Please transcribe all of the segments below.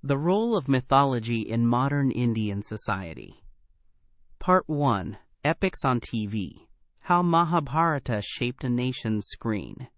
The Role of Mythology in Modern Indian Society. Part 1. Epics on TV. How Mahabharata Shaped a Nation's Screen.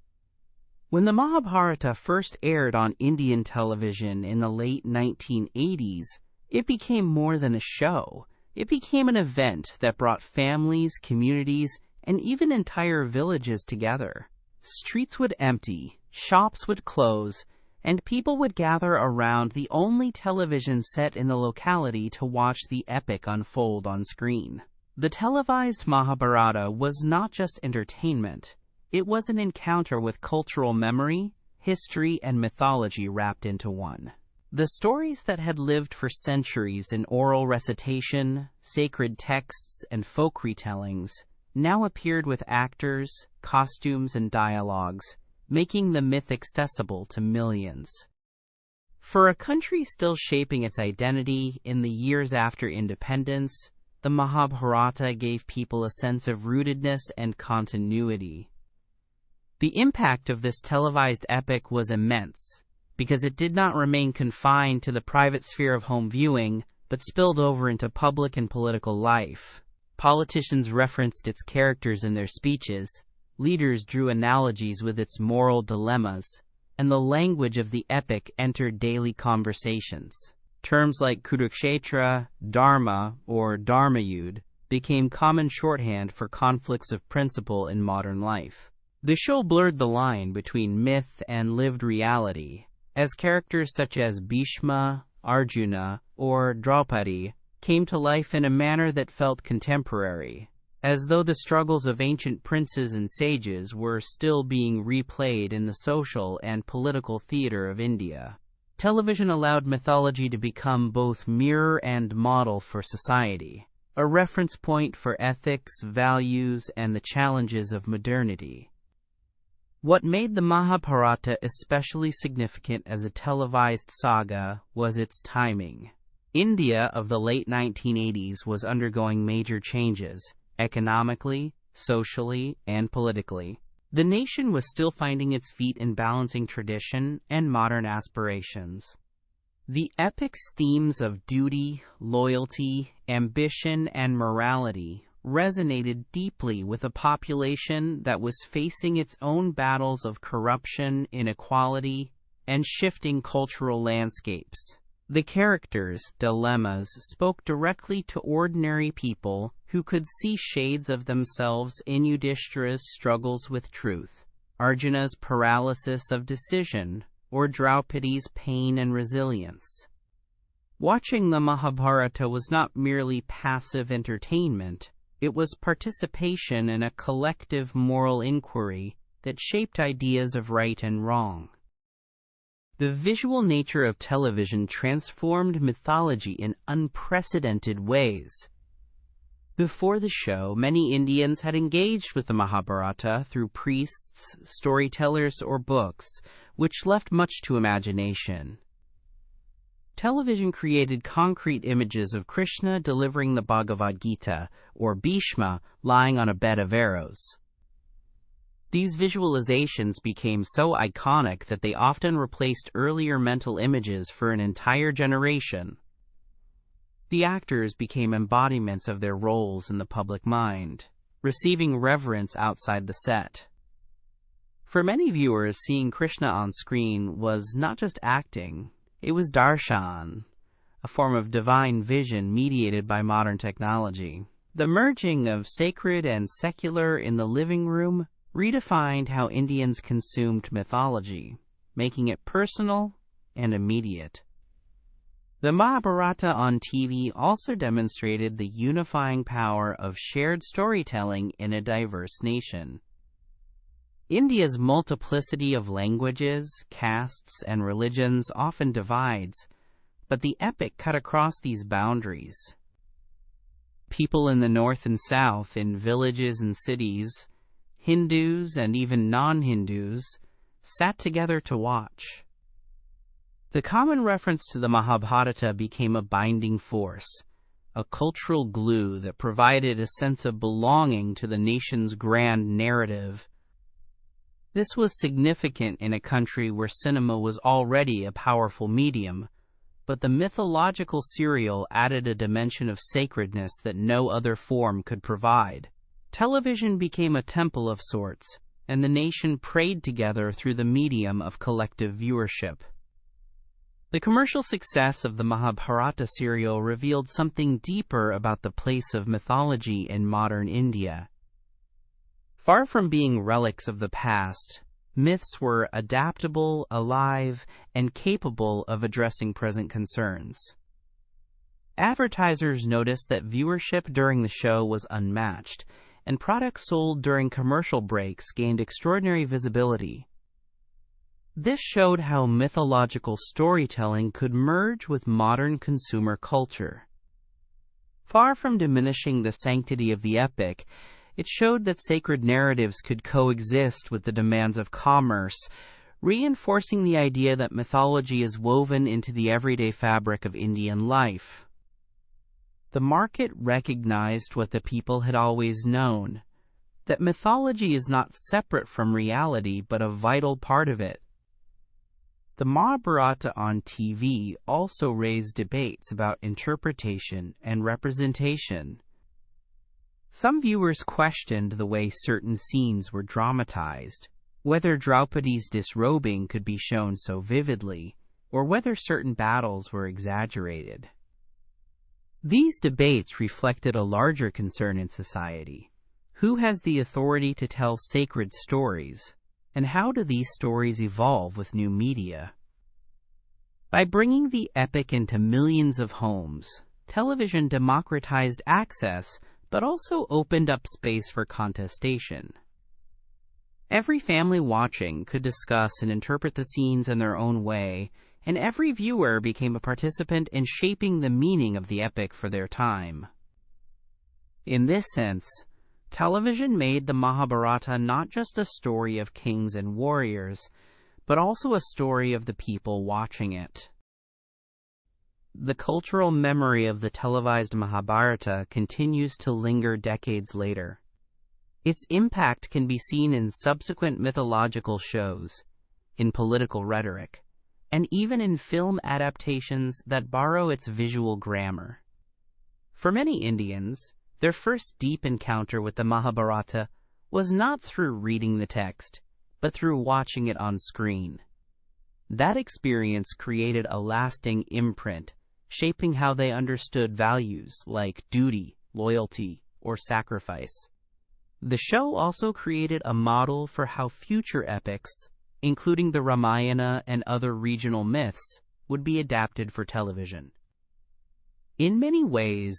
When the Mahabharata first aired on Indian television in the late 1980s, it became more than a show. It became an event that brought families, communities, and even entire villages together. Streets would empty, shops would close, and people would gather around the only television set in the locality to watch the epic unfold on screen. The televised Mahabharata was not just entertainment. It was an encounter with cultural memory, history, and mythology wrapped into one. The stories that had lived for centuries in oral recitation, sacred texts, and folk retellings now appeared with actors, costumes, and dialogues, making the myth accessible to millions. For a country still shaping its identity in the years after independence, the Mahabharata gave people a sense of rootedness and continuity. The impact of this televised epic was immense, because it did not remain confined to the private sphere of home viewing, but spilled over into public and political life. Politicians referenced its characters in their speeches, leaders drew analogies with its moral dilemmas, and the language of the epic entered daily conversations. Terms like Kurukshetra, Dharma, or Dharmayud became common shorthand for conflicts of principle in modern life. The show blurred the line between myth and lived reality, as characters such as Bhishma, Arjuna, or Draupadi came to life in a manner that felt contemporary, as though the struggles of ancient princes and sages were still being replayed in the social and political theater of India. Television allowed mythology to become both mirror and model for society, a reference point for ethics, values, and the challenges of modernity. What made the Mahabharata especially significant as a televised saga was its timing. India of the late 1980s was undergoing major changes, economically, socially, and politically. The nation was still finding its feet in balancing tradition and modern aspirations. The epic's themes of duty, loyalty, ambition, and morality resonated deeply with a population that was facing its own battles of corruption, inequality, and shifting cultural landscapes. The characters' dilemmas spoke directly to ordinary people who could see shades of themselves in Yudhishthira's struggles with truth, Arjuna's paralysis of decision, or Draupadi's pain and resilience. Watching the Mahabharata was not merely passive entertainment. It was participation in a collective moral inquiry that shaped ideas of right and wrong. The visual nature of television transformed mythology in unprecedented ways. Before the show, many Indians had engaged with the Mahabharata through priests, storytellers, or books, which left much to imagination. Television created concrete images of Krishna delivering the Bhagavad Gita, or Bhishma lying on a bed of arrows. These visualizations became so iconic that they often replaced earlier mental images for an entire generation. The actors became embodiments of their roles in the public mind, receiving reverence outside the set. For many viewers, seeing Krishna on screen was not just acting. It was darshan, a form of divine vision mediated by modern technology. The merging of sacred and secular in the living room redefined how Indians consumed mythology, making it personal and immediate. The Mahabharata on TV also demonstrated the unifying power of shared storytelling in a diverse nation. India's multiplicity of languages, castes, and religions often divides, but the epic cut across these boundaries. People in the north and south, in villages and cities, Hindus and even non-Hindus, sat together to watch. The common reference to the Mahabharata became a binding force, a cultural glue that provided a sense of belonging to the nation's grand narrative. This was significant in a country where cinema was already a powerful medium, but the mythological serial added a dimension of sacredness that no other form could provide. Television became a temple of sorts, and the nation prayed together through the medium of collective viewership. The commercial success of the Mahabharata serial revealed something deeper about the place of mythology in modern India. Far from being relics of the past, myths were adaptable, alive, and capable of addressing present concerns. Advertisers noticed that viewership during the show was unmatched, and products sold during commercial breaks gained extraordinary visibility. This showed how mythological storytelling could merge with modern consumer culture. Far from diminishing the sanctity of the epic, it showed that sacred narratives could coexist with the demands of commerce, reinforcing the idea that mythology is woven into the everyday fabric of Indian life. The market recognized what the people had always known, that mythology is not separate from reality but a vital part of it. The Mahabharata on TV also raised debates about interpretation and representation. Some viewers questioned the way certain scenes were dramatized, whether Draupadi's disrobing could be shown so vividly, or whether certain battles were exaggerated. These debates reflected a larger concern in society. Who has the authority to tell sacred stories, and how do these stories evolve with new media? By bringing the epic into millions of homes, television democratized access but also opened up space for contestation. Every family watching could discuss and interpret the scenes in their own way, and every viewer became a participant in shaping the meaning of the epic for their time. In this sense, television made the Mahabharata not just a story of kings and warriors, but also a story of the people watching it. The cultural memory of the televised Mahabharata continues to linger decades later. Its impact can be seen in subsequent mythological shows, in political rhetoric, and even in film adaptations that borrow its visual grammar. For many Indians, their first deep encounter with the Mahabharata was not through reading the text, but through watching it on screen. That experience created a lasting imprint, shaping how they understood values like duty, loyalty, or sacrifice. The show also created a model for how future epics, including the Ramayana and other regional myths, would be adapted for television. In many ways,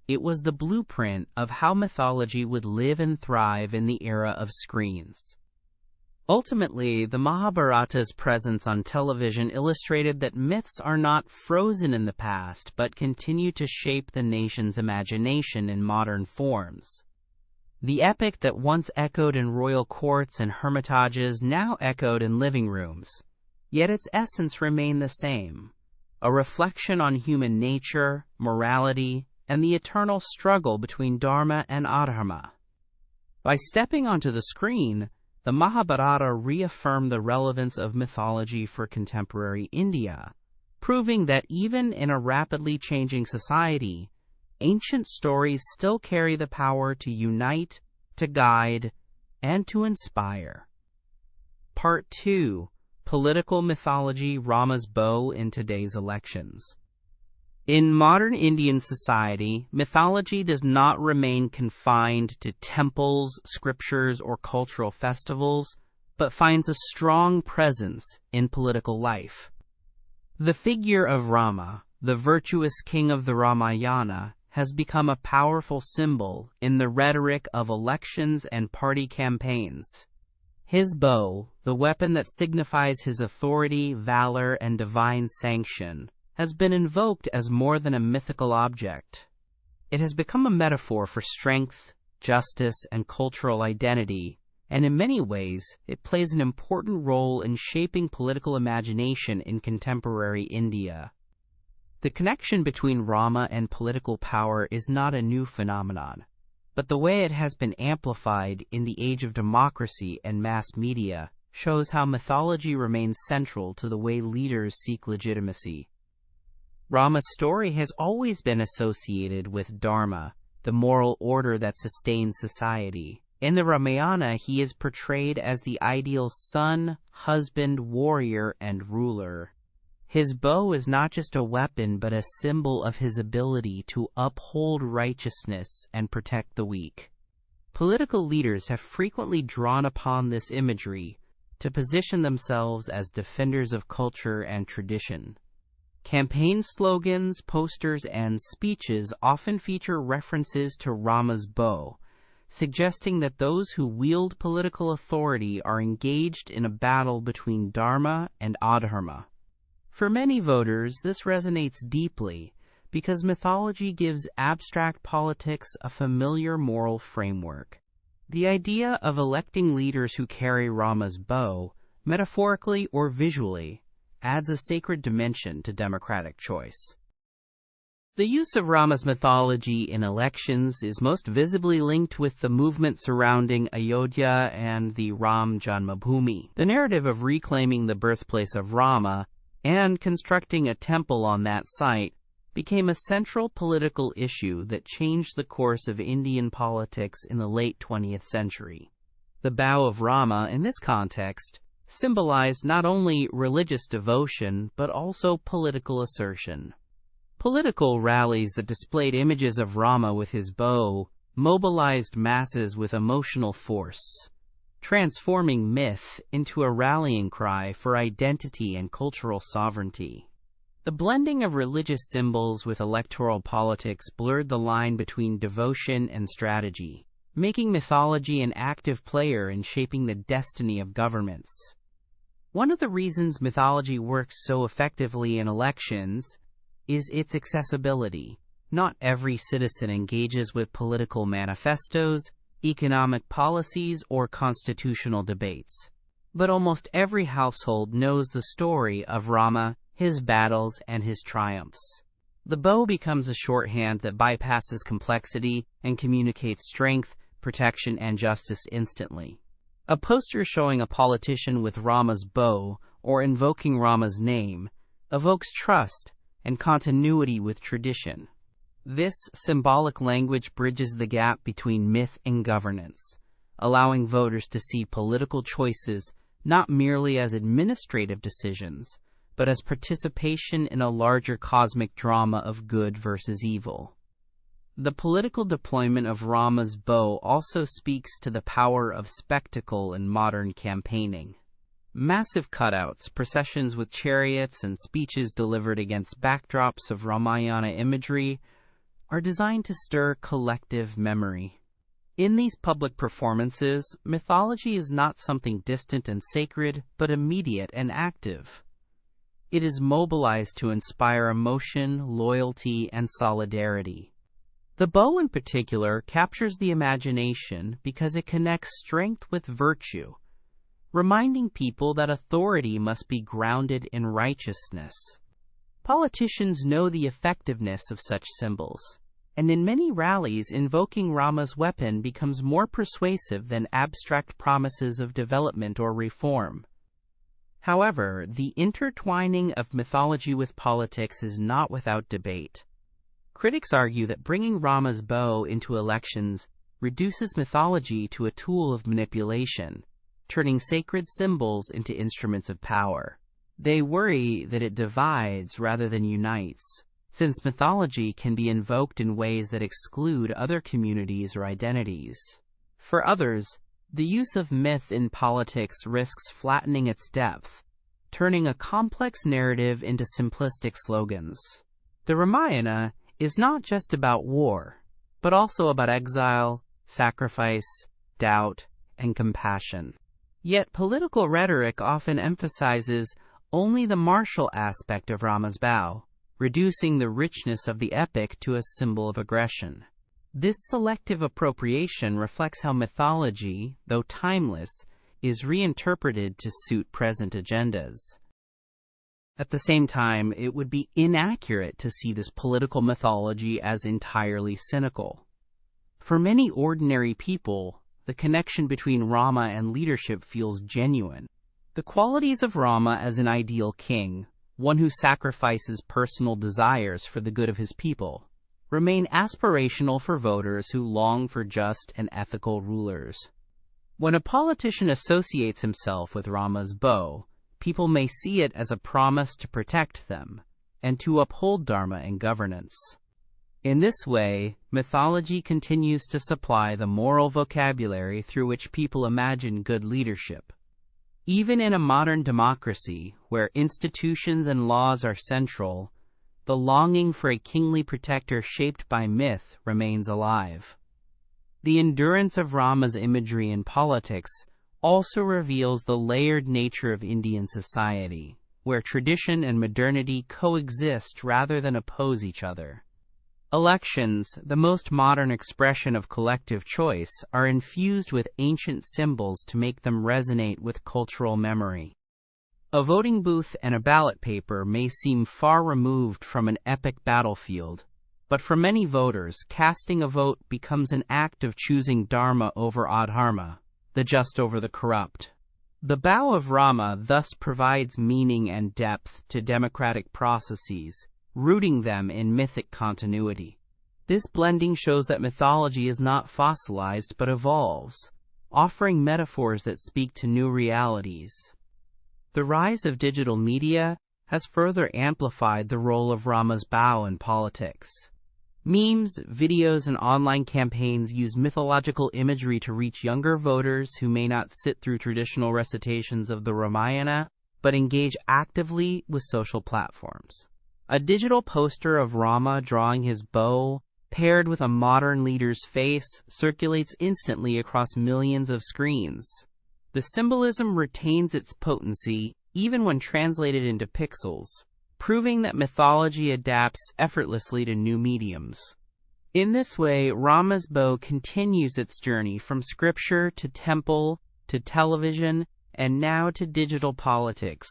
it was the blueprint of how mythology would live and thrive in the era of screens. Ultimately, the Mahabharata's presence on television illustrated that myths are not frozen in the past, but continue to shape the nation's imagination in modern forms. The epic that once echoed in royal courts and hermitages now echoed in living rooms, yet its essence remained the same, a reflection on human nature, morality, and the eternal struggle between dharma and adharma. By stepping onto the screen, the Mahabharata reaffirmed the relevance of mythology for contemporary India, proving that even in a rapidly changing society, ancient stories still carry the power to unite, to guide, and to inspire. Part 2. Political Mythology: Rama's Bow in Today's Elections. In modern Indian society, mythology does not remain confined to temples, scriptures, or cultural festivals, but finds a strong presence in political life. The figure of Rama, the virtuous king of the Ramayana, has become a powerful symbol in the rhetoric of elections and party campaigns. His bow, the weapon that signifies his authority, valor, and divine sanction, has been invoked as more than a mythical object. It has become a metaphor for strength, justice, and cultural identity, and in many ways, it plays an important role in shaping political imagination in contemporary India. The connection between Rama and political power is not a new phenomenon, but the way it has been amplified in the age of democracy and mass media shows how mythology remains central to the way leaders seek legitimacy. Rama's story has always been associated with Dharma, the moral order that sustains society. In the Ramayana, he is portrayed as the ideal son, husband, warrior, and ruler. His bow is not just a weapon but a symbol of his ability to uphold righteousness and protect the weak. Political leaders have frequently drawn upon this imagery to position themselves as defenders of culture and tradition. Campaign slogans, posters, and speeches often feature references to Rama's bow, suggesting that those who wield political authority are engaged in a battle between dharma and adharma. For many voters, this resonates deeply because mythology gives abstract politics a familiar moral framework. The idea of electing leaders who carry Rama's bow, metaphorically or visually, adds a sacred dimension to democratic choice. The use of Rama's mythology in elections is most visibly linked with the movement surrounding Ayodhya and the Ram Janmabhoomi. The narrative of reclaiming the birthplace of Rama and constructing a temple on that site became a central political issue that changed the course of Indian politics in the late 20th century. The bow of Rama, in this context, symbolized not only religious devotion but also political assertion. Political rallies that displayed images of Rama with his bow mobilized masses with emotional force, transforming myth into a rallying cry for identity and cultural sovereignty. The blending of religious symbols with electoral politics blurred the line between devotion and strategy, making mythology an active player in shaping the destiny of governments. One of the reasons mythology works so effectively in elections is its accessibility. Not every citizen engages with political manifestos, economic policies, or constitutional debates. But almost every household knows the story of Rama, his battles, and his triumphs. The bow becomes a shorthand that bypasses complexity and communicates strength, protection, and justice instantly. A poster showing a politician with Rama's bow or invoking Rama's name evokes trust and continuity with tradition. This symbolic language bridges the gap between myth and governance, allowing voters to see political choices not merely as administrative decisions, but as participation in a larger cosmic drama of good versus evil. The political deployment of Rama's bow also speaks to the power of spectacle in modern campaigning. Massive cutouts, processions with chariots, and speeches delivered against backdrops of Ramayana imagery are designed to stir collective memory. In these public performances, mythology is not something distant and sacred, but immediate and active. It is mobilized to inspire emotion, loyalty, and solidarity. The bow in particular captures the imagination because it connects strength with virtue, reminding people that authority must be grounded in righteousness. Politicians know the effectiveness of such symbols, and in many rallies, invoking Rama's weapon becomes more persuasive than abstract promises of development or reform. However, the intertwining of mythology with politics is not without debate. Critics argue that bringing Rama's bow into elections reduces mythology to a tool of manipulation, turning sacred symbols into instruments of power. They worry that it divides rather than unites, since mythology can be invoked in ways that exclude other communities or identities. For others, the use of myth in politics risks flattening its depth, turning a complex narrative into simplistic slogans. The Ramayana is not just about war, but also about exile, sacrifice, doubt, and compassion. Yet political rhetoric often emphasizes only the martial aspect of Rama's bow, reducing the richness of the epic to a symbol of aggression. This selective appropriation reflects how mythology, though timeless, is reinterpreted to suit present agendas. At the same time, it would be inaccurate to see this political mythology as entirely cynical. For many ordinary people, the connection between Rama and leadership feels genuine. The qualities of Rama as an ideal king, one who sacrifices personal desires for the good of his people, remain aspirational for voters who long for just and ethical rulers. When a politician associates himself with Rama's bow, people may see it as a promise to protect them and to uphold dharma and governance. In this way, mythology continues to supply the moral vocabulary through which people imagine good leadership. Even in a modern democracy, where institutions and laws are central, the longing for a kingly protector shaped by myth remains alive. The endurance of Rama's imagery in politics also reveals the layered nature of Indian society, where tradition and modernity coexist rather than oppose each other. Elections, the most modern expression of collective choice, are infused with ancient symbols to make them resonate with cultural memory. A voting booth and a ballot paper may seem far removed from an epic battlefield, but for many voters, casting a vote becomes an act of choosing dharma over adharma, the just over the corrupt. The bow of Rama thus provides meaning and depth to democratic processes, rooting them in mythic continuity. This blending shows that mythology is not fossilized but evolves, offering metaphors that speak to new realities. The rise of digital media has further amplified the role of Rama's bow in politics. Memes, videos, and online campaigns use mythological imagery to reach younger voters who may not sit through traditional recitations of the Ramayana, but engage actively with social platforms. A digital poster of Rama drawing his bow, paired with a modern leader's face, circulates instantly across millions of screens. The symbolism retains its potency even when translated into pixels, proving that mythology adapts effortlessly to new mediums. In this way, Rama's bow continues its journey from scripture to temple to television and now to digital politics,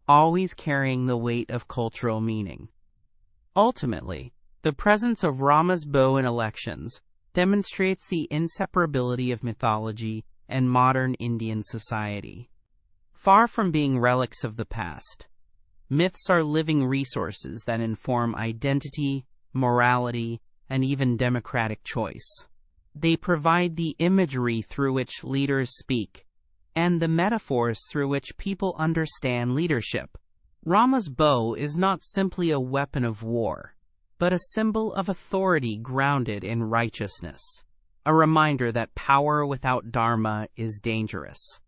always carrying the weight of cultural meaning. Ultimately, the presence of Rama's bow in elections demonstrates the inseparability of mythology and modern Indian society. Far from being relics of the past, myths are living resources that inform identity, morality, and even democratic choice. They provide the imagery through which leaders speak, and the metaphors through which people understand leadership. Rama's bow is not simply a weapon of war, but a symbol of authority grounded in righteousness, a reminder that power without dharma is dangerous.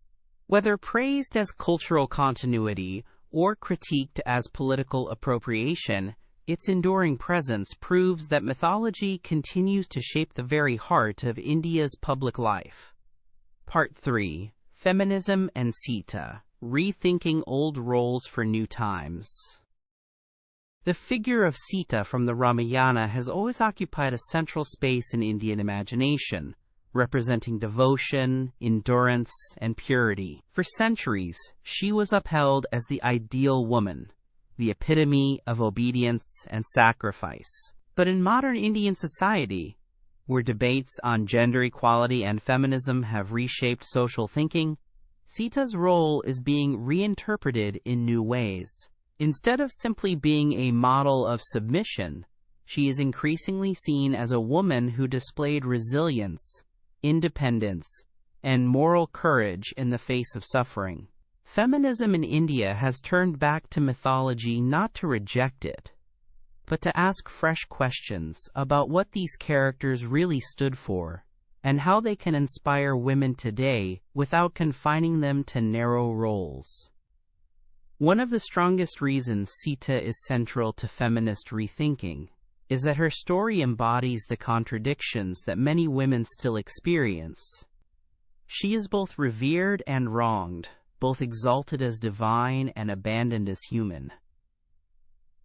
Whether praised as cultural continuity or critiqued as political appropriation, its enduring presence proves that mythology continues to shape the very heart of India's public life. Part 3. Feminism and Sita, Rethinking Old Roles for New Times. The figure of Sita from the Ramayana has always occupied a central space in Indian imagination, representing devotion, endurance, and purity. For centuries, she was upheld as the ideal woman, the epitome of obedience and sacrifice. But in modern Indian society, where debates on gender equality and feminism have reshaped social thinking, Sita's role is being reinterpreted in new ways. Instead of simply being a model of submission, she is increasingly seen as a woman who displayed resilience, independence, and moral courage in the face of suffering. Feminism in India has turned back to mythology not to reject it, but to ask fresh questions about what these characters really stood for and how they can inspire women today without confining them to narrow roles. One of the strongest reasons Sita is central to feminist rethinking is that her story embodies the contradictions that many women still experience. She is both revered and wronged, both exalted as divine and abandoned as human.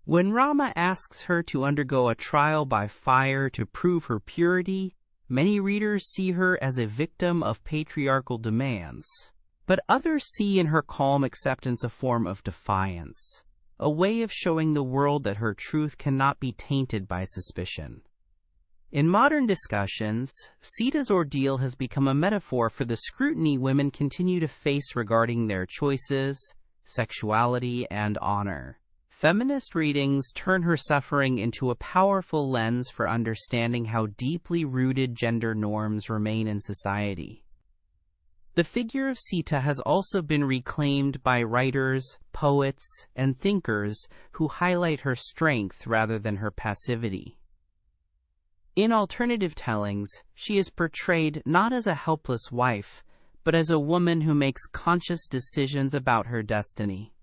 When Rama asks her to undergo a trial by fire to prove her purity, many readers see her as a victim of patriarchal demands. But others see in her calm acceptance a form of defiance, a way of showing the world that her truth cannot be tainted by suspicion. In modern discussions, Sita's ordeal has become a metaphor for the scrutiny women continue to face regarding their choices, sexuality, and honor. Feminist readings turn her suffering into a powerful lens for understanding how deeply rooted gender norms remain in society. The figure of Sita has also been reclaimed by writers, poets, and thinkers who highlight her strength rather than her passivity. In alternative tellings, she is portrayed not as a helpless wife, but as a woman who makes conscious decisions about her destiny.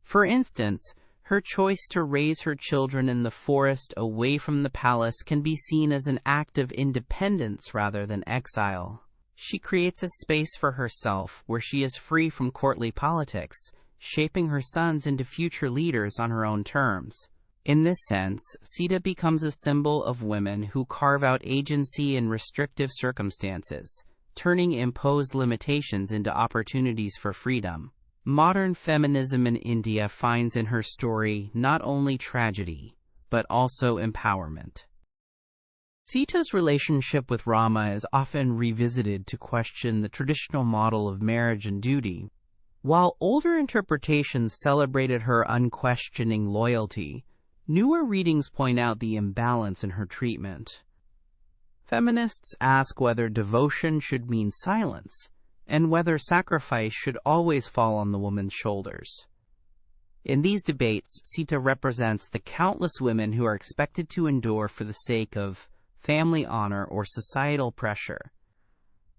For instance, her choice to raise her children in the forest away from the palace can be seen as an act of independence rather than exile. She creates a space for herself where she is free from courtly politics, shaping her sons into future leaders on her own terms. In this sense, Sita becomes a symbol of women who carve out agency in restrictive circumstances, turning imposed limitations into opportunities for freedom. Modern feminism in India finds in her story not only tragedy, but also empowerment. Sita's relationship with Rama is often revisited to question the traditional model of marriage and duty. While older interpretations celebrated her unquestioning loyalty, newer readings point out the imbalance in her treatment. Feminists ask whether devotion should mean silence, and whether sacrifice should always fall on the woman's shoulders. In these debates, Sita represents the countless women who are expected to endure for the sake of family honor or societal pressure.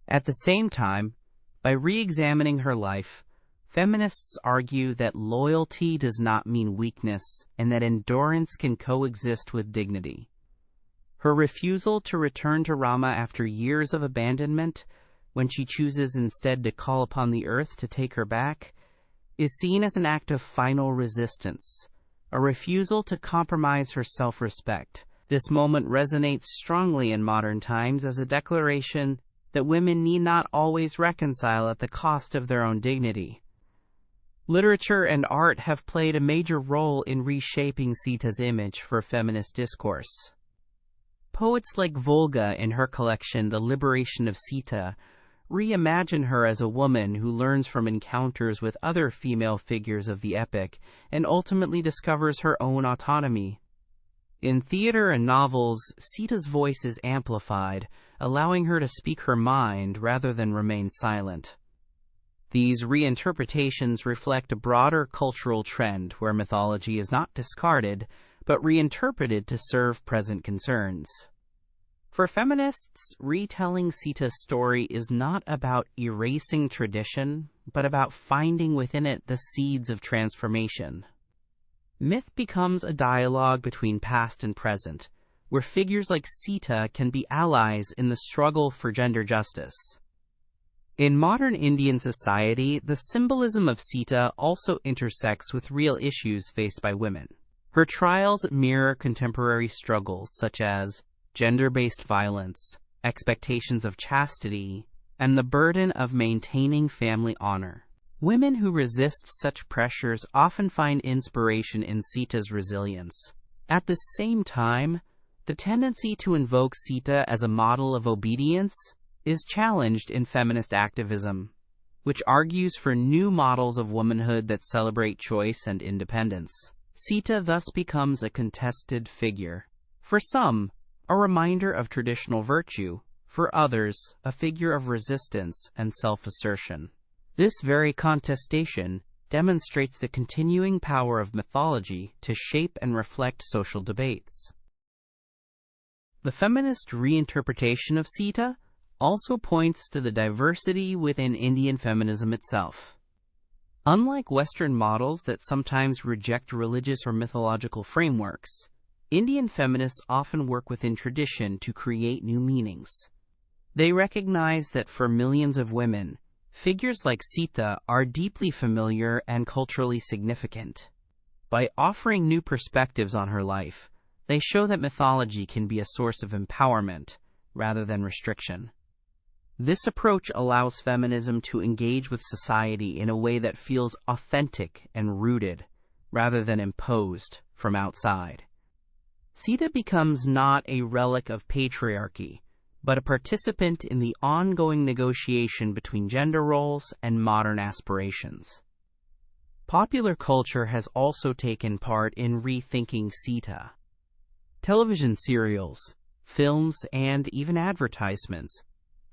At the same time, by re-examining her life, feminists argue that loyalty does not mean weakness and that endurance can coexist with dignity. Her refusal to return to Rama after years of abandonment, when she chooses instead to call upon the earth to take her back, is seen as an act of final resistance, a refusal to compromise her self-respect. This moment resonates strongly in modern times as a declaration that women need not always reconcile at the cost of their own dignity. Literature and art have played a major role in reshaping Sita's image for feminist discourse. Poets like Volga in her collection The Liberation of Sita reimagine her as a woman who learns from encounters with other female figures of the epic and ultimately discovers her own autonomy. In theater and novels, Sita's voice is amplified, allowing her to speak her mind rather than remain silent. These reinterpretations reflect a broader cultural trend where mythology is not discarded, but reinterpreted to serve present concerns. For feminists, retelling Sita's story is not about erasing tradition, but about finding within it the seeds of transformation. Myth becomes a dialogue between past and present, where figures like Sita can be allies in the struggle for gender justice. In modern Indian society, the symbolism of Sita also intersects with real issues faced by women. Her trials mirror contemporary struggles such as gender-based violence, expectations of chastity, and the burden of maintaining family honor. Women who resist such pressures often find inspiration in Sita's resilience. At the same time, the tendency to invoke Sita as a model of obedience is challenged in feminist activism, which argues for new models of womanhood that celebrate choice and independence. Sita thus becomes a contested figure. For some, a reminder of traditional virtue; for others, a figure of resistance and self-assertion. This very contestation demonstrates the continuing power of mythology to shape and reflect social debates. The feminist reinterpretation of Sita also points to the diversity within Indian feminism itself. Unlike Western models that sometimes reject religious or mythological frameworks, Indian feminists often work within tradition to create new meanings. They recognize that for millions of women, figures like Sita are deeply familiar and culturally significant. By offering new perspectives on her life, they show that mythology can be a source of empowerment rather than restriction. This approach allows feminism to engage with society in a way that feels authentic and rooted, rather than imposed from outside. Sita becomes not a relic of patriarchy, but a participant in the ongoing negotiation between gender roles and modern aspirations. Popular culture has also taken part in rethinking Sita. Television serials, films, and even advertisements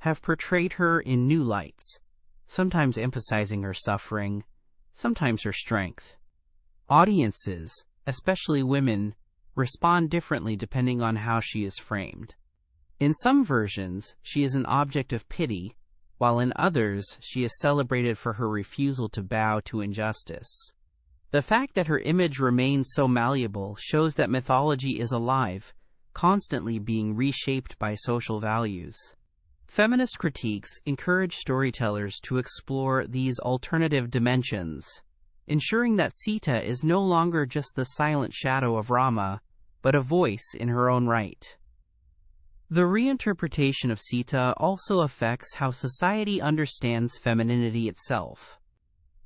have portrayed her in new lights, sometimes emphasizing her suffering, sometimes her strength. Audiences, especially women, respond differently depending on how she is framed. In some versions, she is an object of pity, while in others, she is celebrated for her refusal to bow to injustice. The fact that her image remains so malleable shows that mythology is alive, constantly being reshaped by social values. Feminist critiques encourage storytellers to explore these alternative dimensions, ensuring that Sita is no longer just the silent shadow of Rama, but a voice in her own right. The reinterpretation of Sita also affects how society understands femininity itself.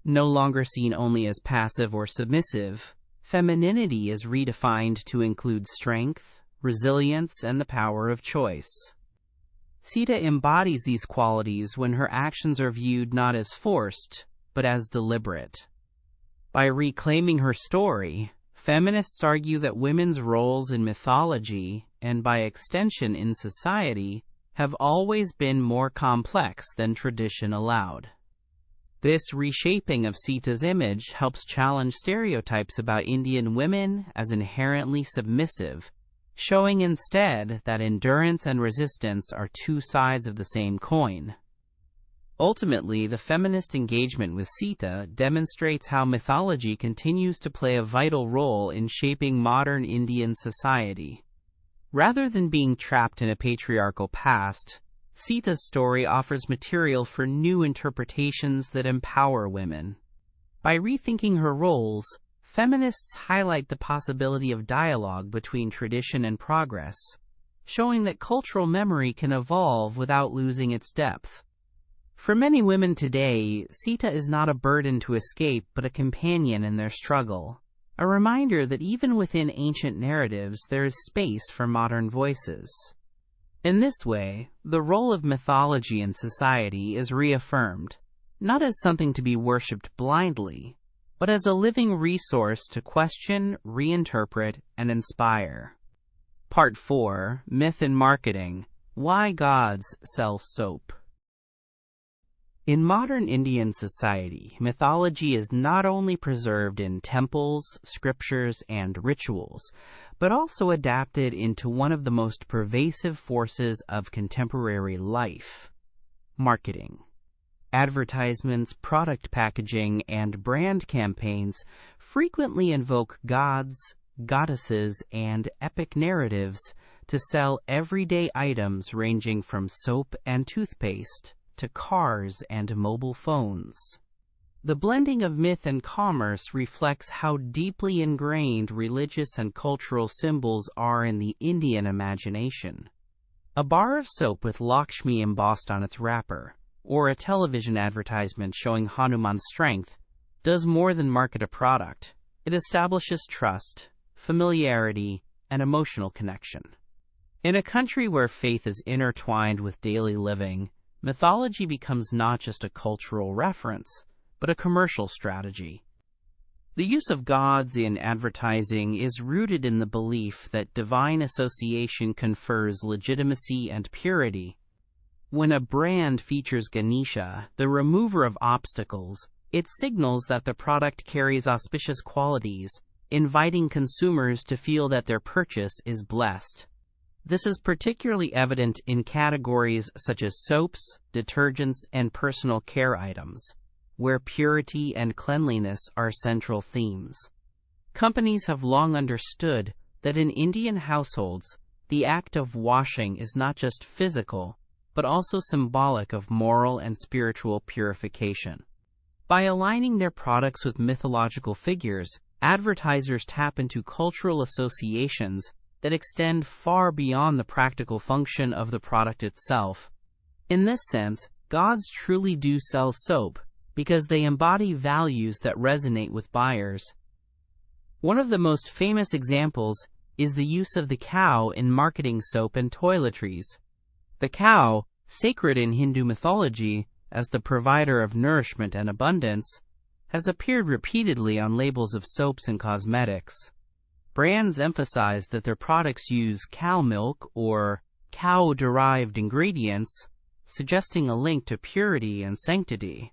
No longer seen only as passive or submissive, femininity is redefined to include strength, resilience, and the power of choice. Sita embodies these qualities when her actions are viewed not as forced, but as deliberate. By reclaiming her story, feminists argue that women's roles in mythology, and by extension in society, have always been more complex than tradition allowed. This reshaping of Sita's image helps challenge stereotypes about Indian women as inherently submissive, showing instead that endurance and resistance are two sides of the same coin. Ultimately, the feminist engagement with Sita demonstrates how mythology continues to play a vital role in shaping modern Indian society. Rather than being trapped in a patriarchal past, Sita's story offers material for new interpretations that empower women. By rethinking her roles, feminists highlight the possibility of dialogue between tradition and progress, showing that cultural memory can evolve without losing its depth. For many women today, Sita is not a burden to escape but a companion in their struggle, a reminder that even within ancient narratives there is space for modern voices. In this way, the role of mythology in society is reaffirmed, not as something to be worshipped blindly, but as a living resource to question, reinterpret, and inspire. Part 4, Myth and Marketing: Why Gods Sell Soap. In modern Indian society, mythology is not only preserved in temples, scriptures, and rituals, but also adapted into one of the most pervasive forces of contemporary life: marketing. Advertisements, product packaging, and brand campaigns frequently invoke gods, goddesses, and epic narratives to sell everyday items ranging from soap and toothpaste to cars and mobile phones. The blending of myth and commerce reflects how deeply ingrained religious and cultural symbols are in the Indian imagination. A bar of soap with Lakshmi embossed on its wrapper, or a television advertisement showing Hanuman's strength, does more than market a product. It establishes trust, familiarity, and emotional connection. In a country where faith is intertwined with daily living, mythology becomes not just a cultural reference, but a commercial strategy. The use of gods in advertising is rooted in the belief that divine association confers legitimacy and purity. When a brand features Ganesha, the remover of obstacles, it signals that the product carries auspicious qualities, inviting consumers to feel that their purchase is blessed. This is particularly evident in categories such as soaps, detergents, and personal care items, where purity and cleanliness are central themes. Companies have long understood that in Indian households, the act of washing is not just physical, but also symbolic of moral and spiritual purification. By aligning their products with mythological figures, advertisers tap into cultural associations that extend far beyond the practical function of the product itself. In this sense, gods truly do sell soap because they embody values that resonate with buyers. One of the most famous examples is the use of the cow in marketing soap and toiletries. The cow, sacred in Hindu mythology as the provider of nourishment and abundance, has appeared repeatedly on labels of soaps and cosmetics. Brands emphasize that their products use cow milk or cow-derived ingredients, suggesting a link to purity and sanctity.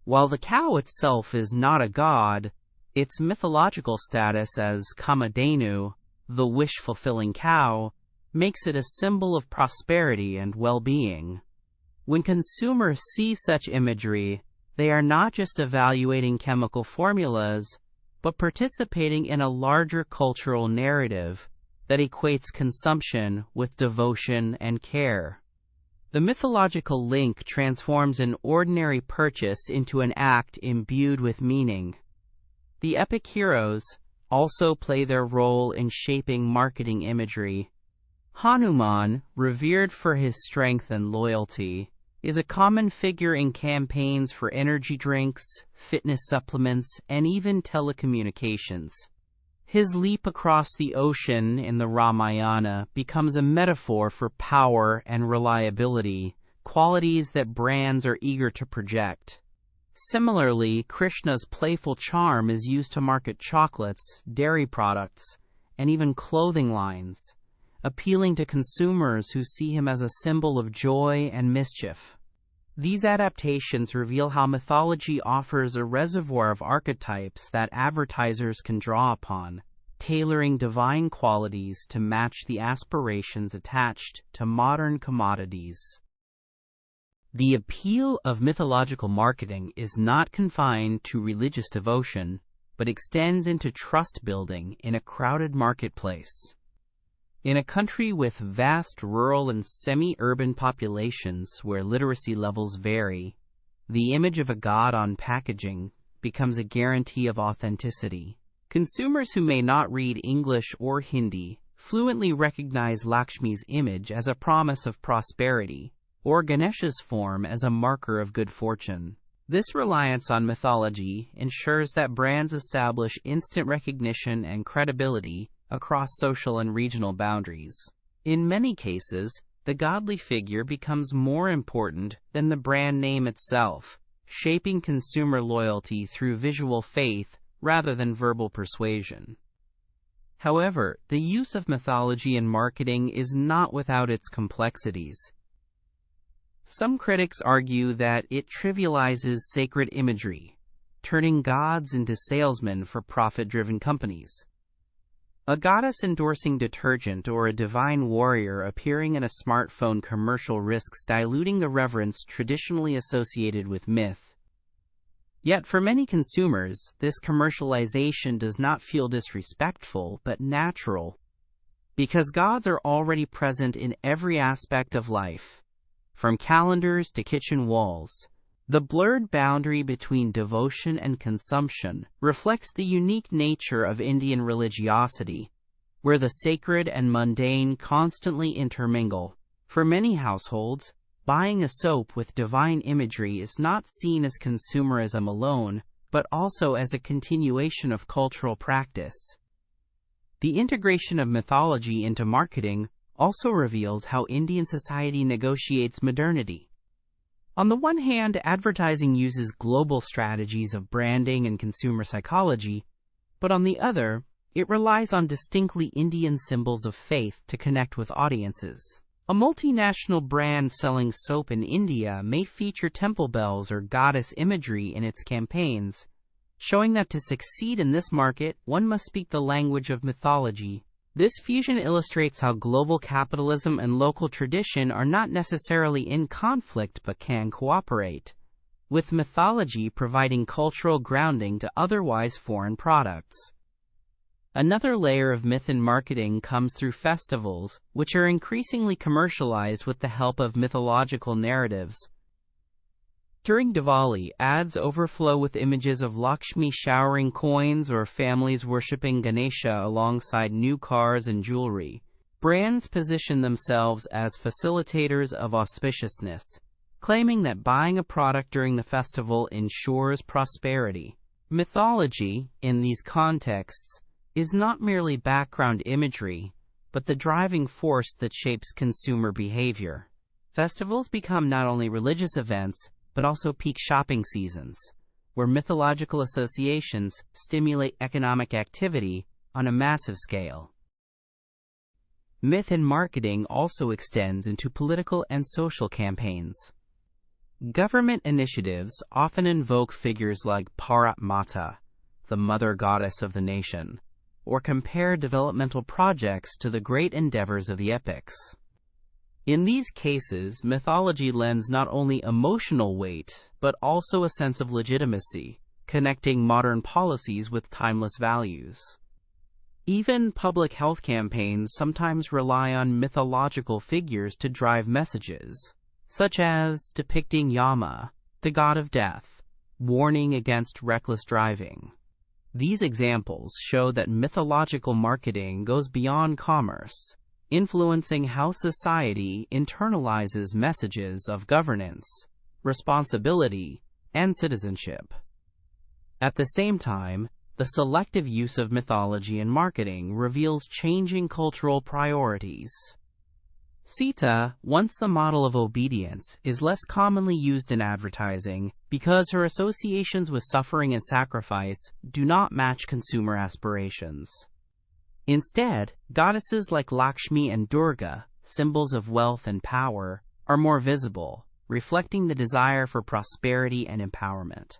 While the cow itself is not a god, its mythological status as Kamadhenu, the wish-fulfilling cow, makes it a symbol of prosperity and well-being. When consumers see such imagery, they are not just evaluating chemical formulas, but participating in a larger cultural narrative that equates consumption with devotion and care. The mythological link transforms an ordinary purchase into an act imbued with meaning. The epic heroes also play their role in shaping marketing imagery. Hanuman, revered for his strength and loyalty, is a common figure in campaigns for energy drinks, fitness supplements, and even telecommunications. His leap across the ocean in the Ramayana becomes a metaphor for power and reliability, qualities that brands are eager to project. Similarly, Krishna's playful charm is used to market chocolates, dairy products, and even clothing lines, appealing to consumers who see him as a symbol of joy and mischief. These adaptations reveal how mythology offers a reservoir of archetypes that advertisers can draw upon, tailoring divine qualities to match the aspirations attached to modern commodities. The appeal of mythological marketing is not confined to religious devotion, but extends into trust building in a crowded marketplace. In a country with vast rural and semi-urban populations where literacy levels vary, the image of a god on packaging becomes a guarantee of authenticity. Consumers who may not read English or Hindi fluently recognize Lakshmi's image as a promise of prosperity, or Ganesha's form as a marker of good fortune. This reliance on mythology ensures that brands establish instant recognition and credibility across social and regional boundaries. In many cases, the godly figure becomes more important than the brand name itself, shaping consumer loyalty through visual faith rather than verbal persuasion. However, the use of mythology in marketing is not without its complexities. Some critics argue that it trivializes sacred imagery, turning gods into salesmen for profit-driven companies. A goddess endorsing detergent or a divine warrior appearing in a smartphone commercial risks diluting the reverence traditionally associated with myth. Yet for many consumers, this commercialization does not feel disrespectful but natural, because gods are already present in every aspect of life, from calendars to kitchen walls. The blurred boundary between devotion and consumption reflects the unique nature of Indian religiosity, where the sacred and mundane constantly intermingle. For many households, buying a soap with divine imagery is not seen as consumerism alone, but also as a continuation of cultural practice. The integration of mythology into marketing also reveals how Indian society negotiates modernity. On the one hand, advertising uses global strategies of branding and consumer psychology, but on the other, it relies on distinctly Indian symbols of faith to connect with audiences. A multinational brand selling soap in India may feature temple bells or goddess imagery in its campaigns, showing that to succeed in this market, one must speak the language of mythology. This fusion illustrates how global capitalism and local tradition are not necessarily in conflict but can cooperate, with mythology providing cultural grounding to otherwise foreign products. Another layer of myth in marketing comes through festivals, which are increasingly commercialized with the help of mythological narratives. During Diwali, ads overflow with images of Lakshmi showering coins or families worshipping Ganesha alongside new cars and jewelry. Brands position themselves as facilitators of auspiciousness, claiming that buying a product during the festival ensures prosperity. Mythology, in these contexts, is not merely background imagery, but the driving force that shapes consumer behavior. Festivals become not only religious events, but also peak shopping seasons, where mythological associations stimulate economic activity on a massive scale. Myth in marketing also extends into political and social campaigns. Government initiatives often invoke figures like Bharat Mata, the mother goddess of the nation, or compare developmental projects to the great endeavors of the epics. In these cases, mythology lends not only emotional weight, but also a sense of legitimacy, connecting modern policies with timeless values. Even public health campaigns sometimes rely on mythological figures to drive messages, such as depicting Yama, the god of death, warning against reckless driving. These examples show that mythological marketing goes beyond commerce, influencing how society internalizes messages of governance, responsibility, and citizenship. At the same time, the selective use of mythology in marketing reveals changing cultural priorities. Sita, once the model of obedience, is less commonly used in advertising because her associations with suffering and sacrifice do not match consumer aspirations. Instead, goddesses like Lakshmi and Durga, symbols of wealth and power, are more visible, reflecting the desire for prosperity and empowerment.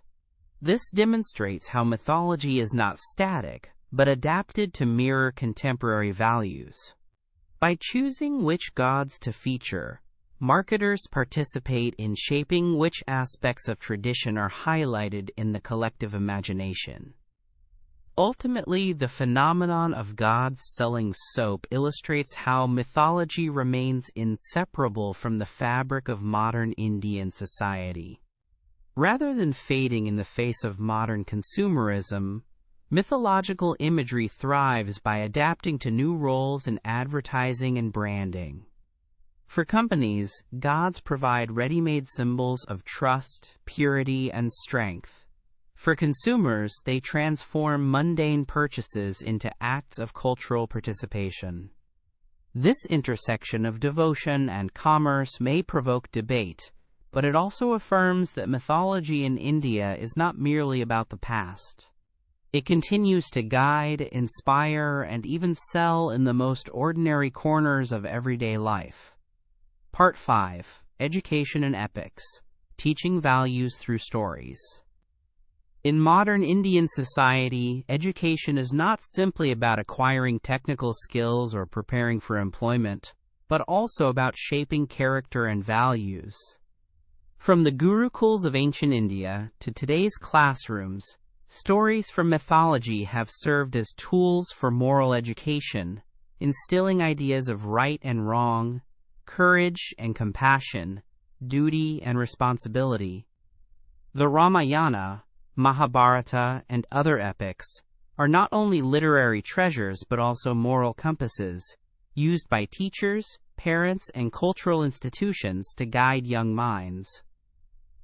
This demonstrates how mythology is not static, but adapted to mirror contemporary values. By choosing which gods to feature, marketers participate in shaping which aspects of tradition are highlighted in the collective imagination. Ultimately, the phenomenon of gods selling soap illustrates how mythology remains inseparable from the fabric of modern Indian society. Rather than fading in the face of modern consumerism, mythological imagery thrives by adapting to new roles in advertising and branding. For companies, gods provide ready-made symbols of trust, purity, and strength. For consumers, they transform mundane purchases into acts of cultural participation. This intersection of devotion and commerce may provoke debate, but it also affirms that mythology in India is not merely about the past. It continues to guide, inspire, and even sell in the most ordinary corners of everyday life. Part 5. Education and Epics. Teaching Values Through Stories. In modern Indian society, education is not simply about acquiring technical skills or preparing for employment, but also about shaping character and values. From the gurukuls of ancient India to today's classrooms, stories from mythology have served as tools for moral education, instilling ideas of right and wrong, courage and compassion, duty and responsibility. The Ramayana, Mahabharata, and other epics are not only literary treasures but also moral compasses, used by teachers, parents, and cultural institutions to guide young minds.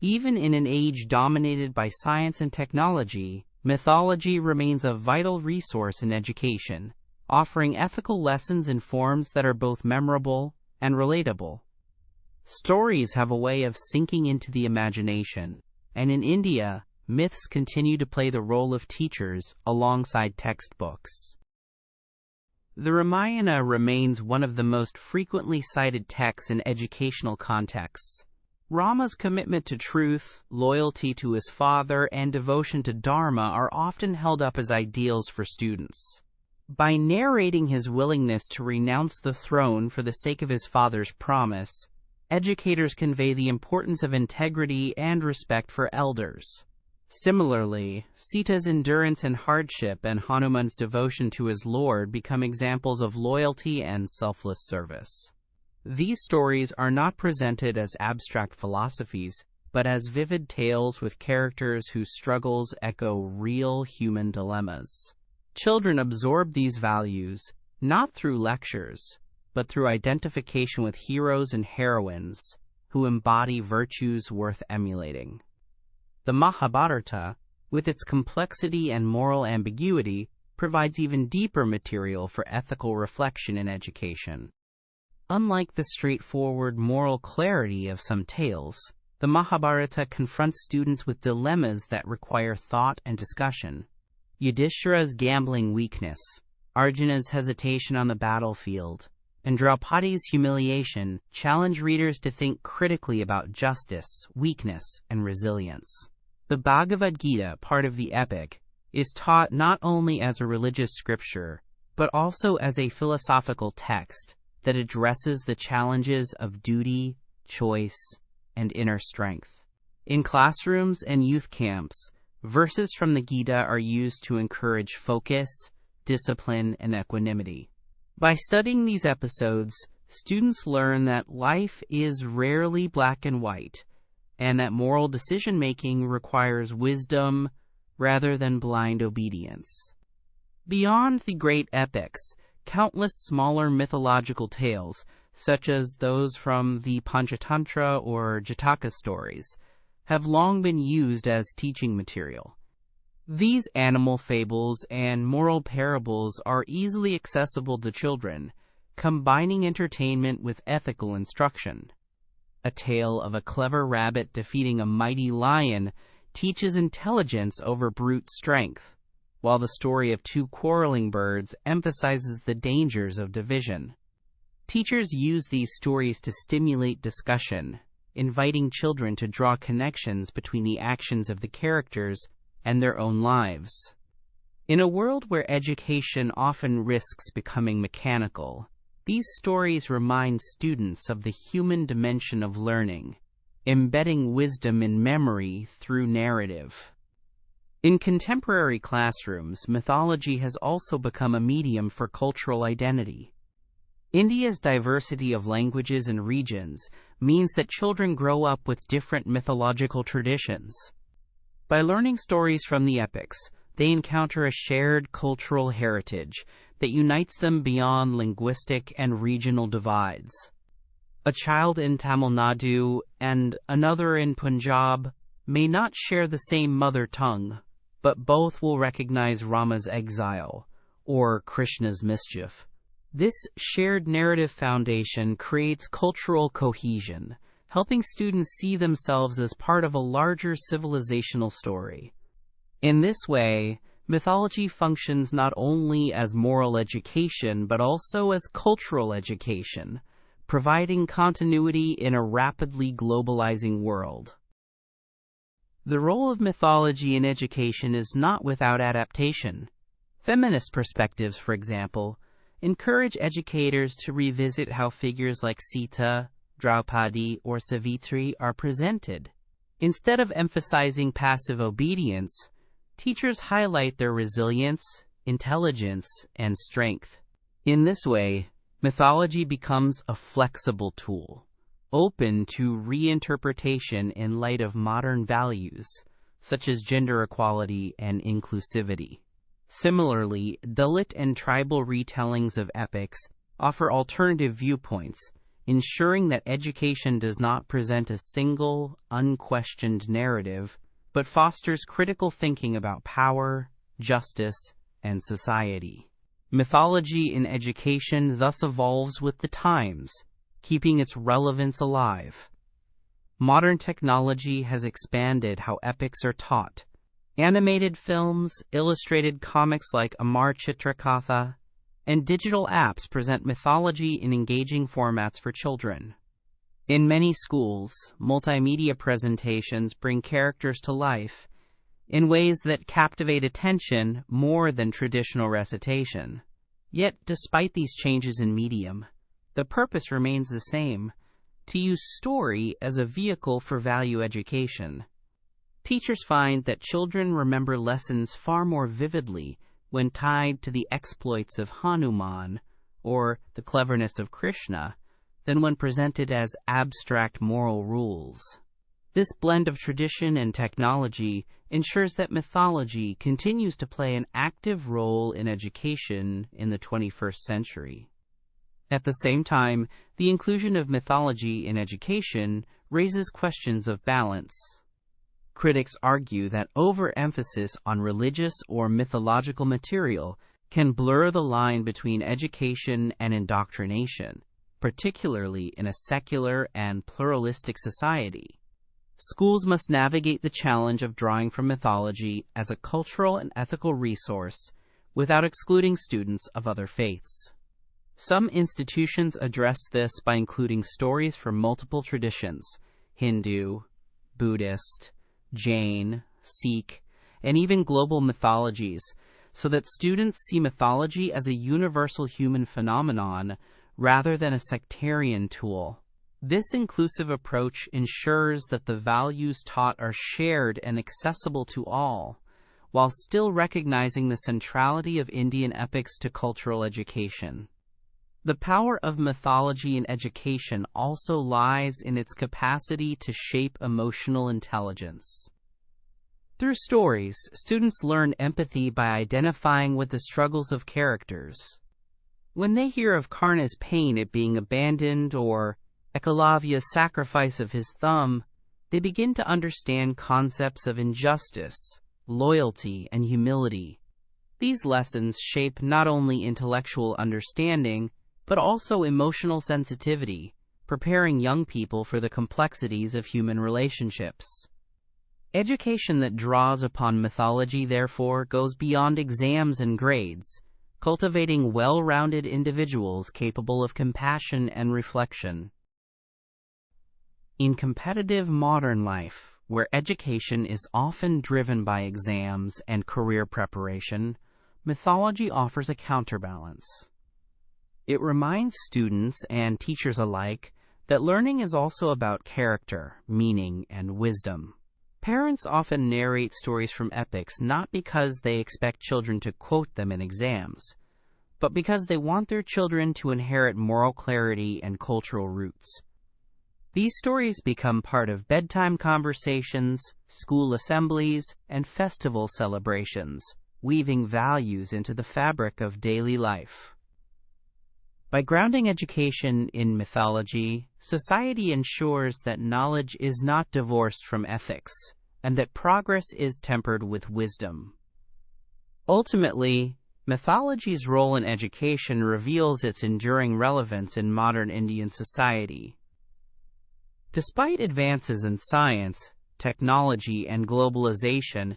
Even in an age dominated by science and technology, mythology remains a vital resource in education, offering ethical lessons in forms that are both memorable and relatable. Stories have a way of sinking into the imagination, and in India, myths continue to play the role of teachers alongside textbooks. The Ramayana remains one of the most frequently cited texts in educational contexts. Rama's commitment to truth, loyalty to his father, and devotion to Dharma are often held up as ideals for students. By narrating his willingness to renounce the throne for the sake of his father's promise, educators convey the importance of integrity and respect for elders. Similarly, Sita's endurance in hardship and Hanuman's devotion to his Lord become examples of loyalty and selfless service. These stories are not presented as abstract philosophies, but as vivid tales with characters whose struggles echo real human dilemmas. Children absorb these values, not through lectures, but through identification with heroes and heroines who embody virtues worth emulating. The Mahabharata, with its complexity and moral ambiguity, provides even deeper material for ethical reflection in education. Unlike the straightforward moral clarity of some tales, the The Mahabharata confronts students with dilemmas that require thought and discussion. Yudhishthira's gambling weakness, Arjuna's hesitation on the battlefield, and Draupadi's humiliation challenge readers to think critically about justice, weakness, and resilience. The Bhagavad Gita, part of the epic, is taught not only as a religious scripture, but also as a philosophical text that addresses the challenges of duty, choice, and inner strength. In classrooms and youth camps, verses from the Gita are used to encourage focus, discipline, and equanimity. By studying these episodes, students learn that life is rarely black and white, and that moral decision-making requires wisdom rather than blind obedience. Beyond the great epics, countless smaller mythological tales, such as those from the Panchatantra or Jataka stories, have long been used as teaching material. These animal fables and moral parables are easily accessible to children, combining entertainment with ethical instruction. A tale of a clever rabbit defeating a mighty lion teaches intelligence over brute strength, while the story of two quarreling birds emphasizes the dangers of division. Teachers use these stories to stimulate discussion, inviting children to draw connections between the actions of the characters and their own lives. In a world where education often risks becoming mechanical, these stories remind students of the human dimension of learning, embedding wisdom in memory through narrative. In contemporary classrooms, mythology has also become a medium for cultural identity. India's diversity of languages and regions means that children grow up with different mythological traditions. By learning stories from the epics, they encounter a shared cultural heritage that unites them beyond linguistic and regional divides. A child in Tamil Nadu and another in Punjab may not share the same mother tongue, but both will recognize Rama's exile or Krishna's mischief. This shared narrative foundation creates cultural cohesion, helping students see themselves as part of a larger civilizational story. In this way, mythology functions not only as moral education but also as cultural education, providing continuity in a rapidly globalizing world. The role of mythology in education is not without adaptation. Feminist perspectives, for example, encourage educators to revisit how figures like Sita, Draupadi, or Savitri are presented. Instead of emphasizing passive obedience, teachers highlight their resilience, intelligence, and strength. In this way, mythology becomes a flexible tool, open to reinterpretation in light of modern values, such as gender equality and inclusivity. Similarly, Dalit and tribal retellings of epics offer alternative viewpoints, ensuring that education does not present a single, unquestioned narrative, but fosters critical thinking about power, justice, and society. Mythology in education thus evolves with the times, keeping its relevance alive. Modern technology has expanded how epics are taught. Animated films, illustrated comics like Amar Chitrakatha, and digital apps present mythology in engaging formats for children. In many schools, multimedia presentations bring characters to life in ways that captivate attention more than traditional recitation. Yet, despite these changes in medium, the purpose remains the same: to use story as a vehicle for value education. Teachers find that children remember lessons far more vividly when tied to the exploits of Hanuman or the cleverness of Krishna than when presented as abstract moral rules. This blend of tradition and technology ensures that mythology continues to play an active role in education in the 21st century. At the same time, the inclusion of mythology in education raises questions of balance. Critics argue that overemphasis on religious or mythological material can blur the line between education and indoctrination, particularly in a secular and pluralistic society. Schools must navigate the challenge of drawing from mythology as a cultural and ethical resource without excluding students of other faiths. Some institutions address this by including stories from multiple traditions: Hindu, Buddhist, Jain, Sikh, and even global mythologies, so that students see mythology as a universal human phenomenon rather than a sectarian tool. This inclusive approach ensures that the values taught are shared and accessible to all, while still recognizing the centrality of Indian epics to cultural education. The power of mythology in education also lies in its capacity to shape emotional intelligence. Through stories, students learn empathy by identifying with the struggles of characters. When they hear of Karna's pain at being abandoned or Ekalavya's sacrifice of his thumb, they begin to understand concepts of injustice, loyalty, and humility. These lessons shape not only intellectual understanding, but also emotional sensitivity, preparing young people for the complexities of human relationships. Education that draws upon mythology, therefore, goes beyond exams and grades, cultivating well-rounded individuals capable of compassion and reflection. In competitive modern life, where education is often driven by exams and career preparation, mythology offers a counterbalance. It reminds students and teachers alike that learning is also about character, meaning, and wisdom. Parents often narrate stories from epics not because they expect children to quote them in exams, but because they want their children to inherit moral clarity and cultural roots. These stories become part of bedtime conversations, school assemblies, and festival celebrations, weaving values into the fabric of daily life. By grounding education in mythology, society ensures that knowledge is not divorced from ethics, and that progress is tempered with wisdom. Ultimately, mythology's role in education reveals its enduring relevance in modern Indian society. Despite advances in science, technology, and globalization,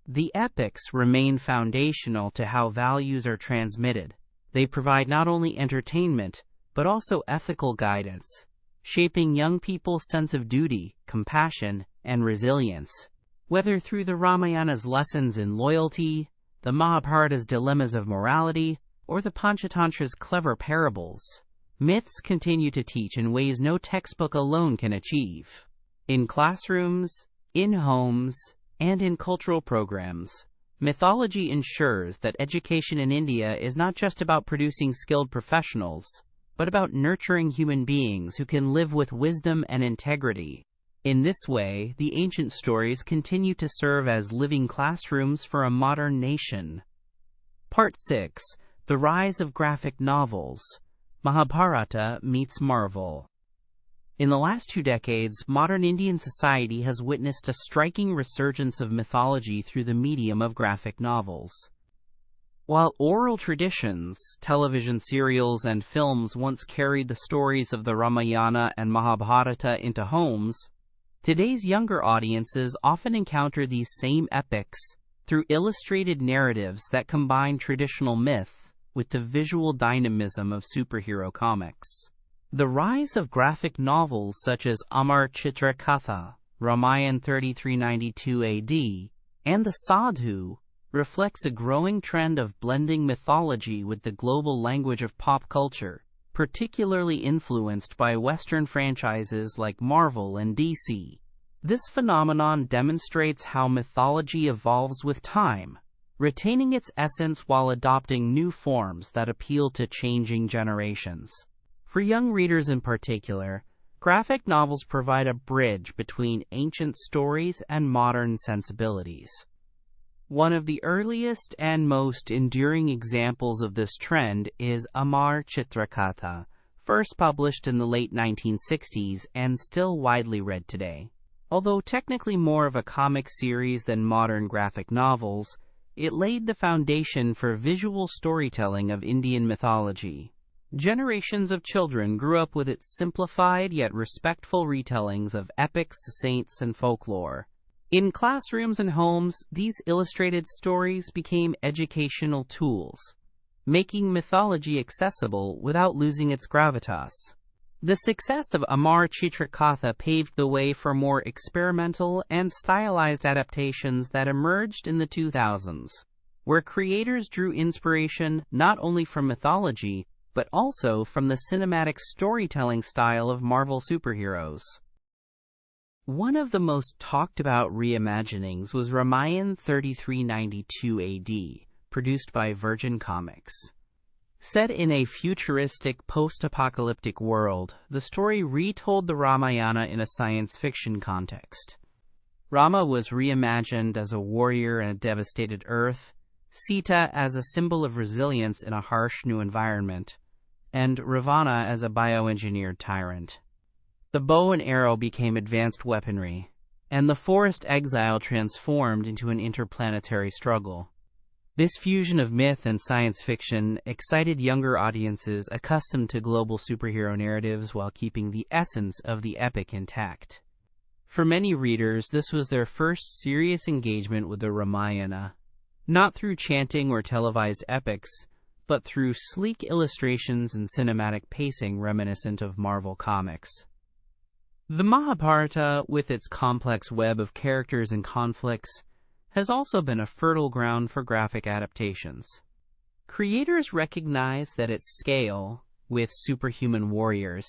the epics remain foundational to how values are transmitted. They provide not only entertainment, but also ethical guidance, shaping young people's sense of duty, compassion, and resilience. Whether through the Ramayana's lessons in loyalty, the Mahabharata's dilemmas of morality, or the Panchatantra's clever parables, myths continue to teach in ways no textbook alone can achieve. In classrooms, in homes, and in cultural programs, mythology ensures that education in India is not just about producing skilled professionals, but about nurturing human beings who can live with wisdom and integrity. In this way, the ancient stories continue to serve as living classrooms for a modern nation. Part 6. The Rise of Graphic Novels. Mahabharata meets Marvel. In the last 2 decades, modern Indian society has witnessed a striking resurgence of mythology through the medium of graphic novels. While oral traditions, television serials, and films once carried the stories of the Ramayana and Mahabharata into homes, today's younger audiences often encounter these same epics through illustrated narratives that combine traditional myth with the visual dynamism of superhero comics. The rise of graphic novels such as Amar Chitra Katha, Ramayana 3392 AD, and the Sadhu reflects a growing trend of blending mythology with the global language of pop culture, particularly influenced by Western franchises like Marvel and DC. This phenomenon demonstrates how mythology evolves with time, retaining its essence while adopting new forms that appeal to changing generations. For young readers in particular, graphic novels provide a bridge between ancient stories and modern sensibilities. One of the earliest and most enduring examples of this trend is Amar Chitra Katha, first published in the late 1960s and still widely read today. Although technically more of a comic series than modern graphic novels, it laid the foundation for visual storytelling of Indian mythology. Generations of children grew up with its simplified yet respectful retellings of epics, saints, and folklore. In classrooms and homes, these illustrated stories became educational tools, making mythology accessible without losing its gravitas. The success of Amar Chitrakatha paved the way for more experimental and stylized adaptations that emerged in the 2000s, where creators drew inspiration not only from mythology, but also from the cinematic storytelling style of Marvel superheroes. One of the most talked about reimaginings was Ramayana 3392 AD, produced by Virgin Comics. Set in a futuristic, post-apocalyptic world, the story retold the Ramayana in a science fiction context. Rama was reimagined as a warrior in a devastated Earth, Sita as a symbol of resilience in a harsh new environment, and Ravana as a bioengineered tyrant. The bow and arrow became advanced weaponry, and the forest exile transformed into an interplanetary struggle. This fusion of myth and science fiction excited younger audiences accustomed to global superhero narratives while keeping the essence of the epic intact. For many readers, this was their first serious engagement with the Ramayana, not through chanting or televised epics, but through sleek illustrations and cinematic pacing reminiscent of Marvel Comics. The Mahabharata, with its complex web of characters and conflicts, has also been a fertile ground for graphic adaptations. Creators recognize that its scale, with superhuman warriors,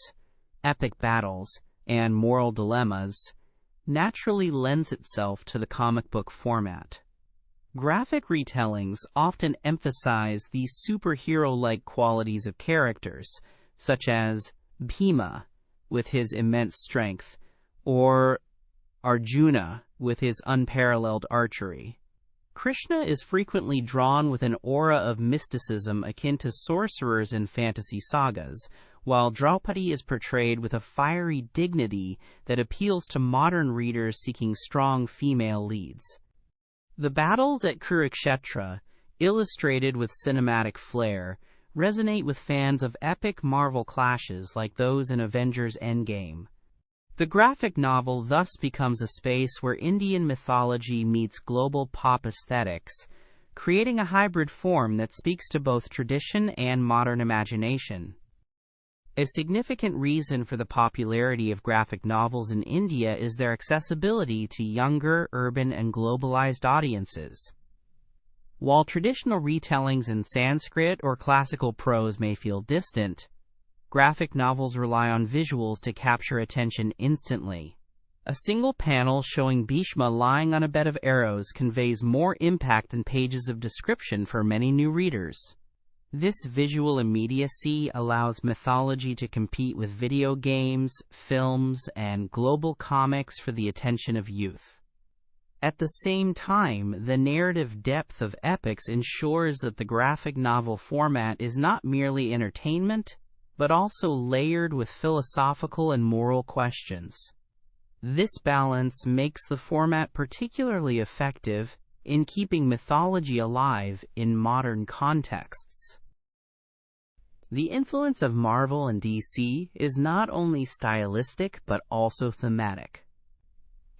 epic battles, and moral dilemmas, naturally lends itself to the comic book format. Graphic retellings often emphasize the superhero-like qualities of characters, such as Bhima, with his immense strength, or Arjuna, with his unparalleled archery. Krishna is frequently drawn with an aura of mysticism akin to sorcerers in fantasy sagas, while Draupadi is portrayed with a fiery dignity that appeals to modern readers seeking strong female leads. The battles at Kurukshetra, illustrated with cinematic flair, resonate with fans of epic Marvel clashes like those in Avengers Endgame. The graphic novel thus becomes a space where Indian mythology meets global pop aesthetics, creating a hybrid form that speaks to both tradition and modern imagination. A significant reason for the popularity of graphic novels in India is their accessibility to younger, urban, and globalized audiences. While traditional retellings in Sanskrit or classical prose may feel distant, graphic novels rely on visuals to capture attention instantly. A single panel showing Bhishma lying on a bed of arrows conveys more impact than pages of description for many new readers. This visual immediacy allows mythology to compete with video games, films, and global comics for the attention of youth. At the same time, the narrative depth of epics ensures that the graphic novel format is not merely entertainment, but also layered with philosophical and moral questions. This balance makes the format particularly effective in keeping mythology alive in modern contexts. The influence of Marvel and DC is not only stylistic but also thematic.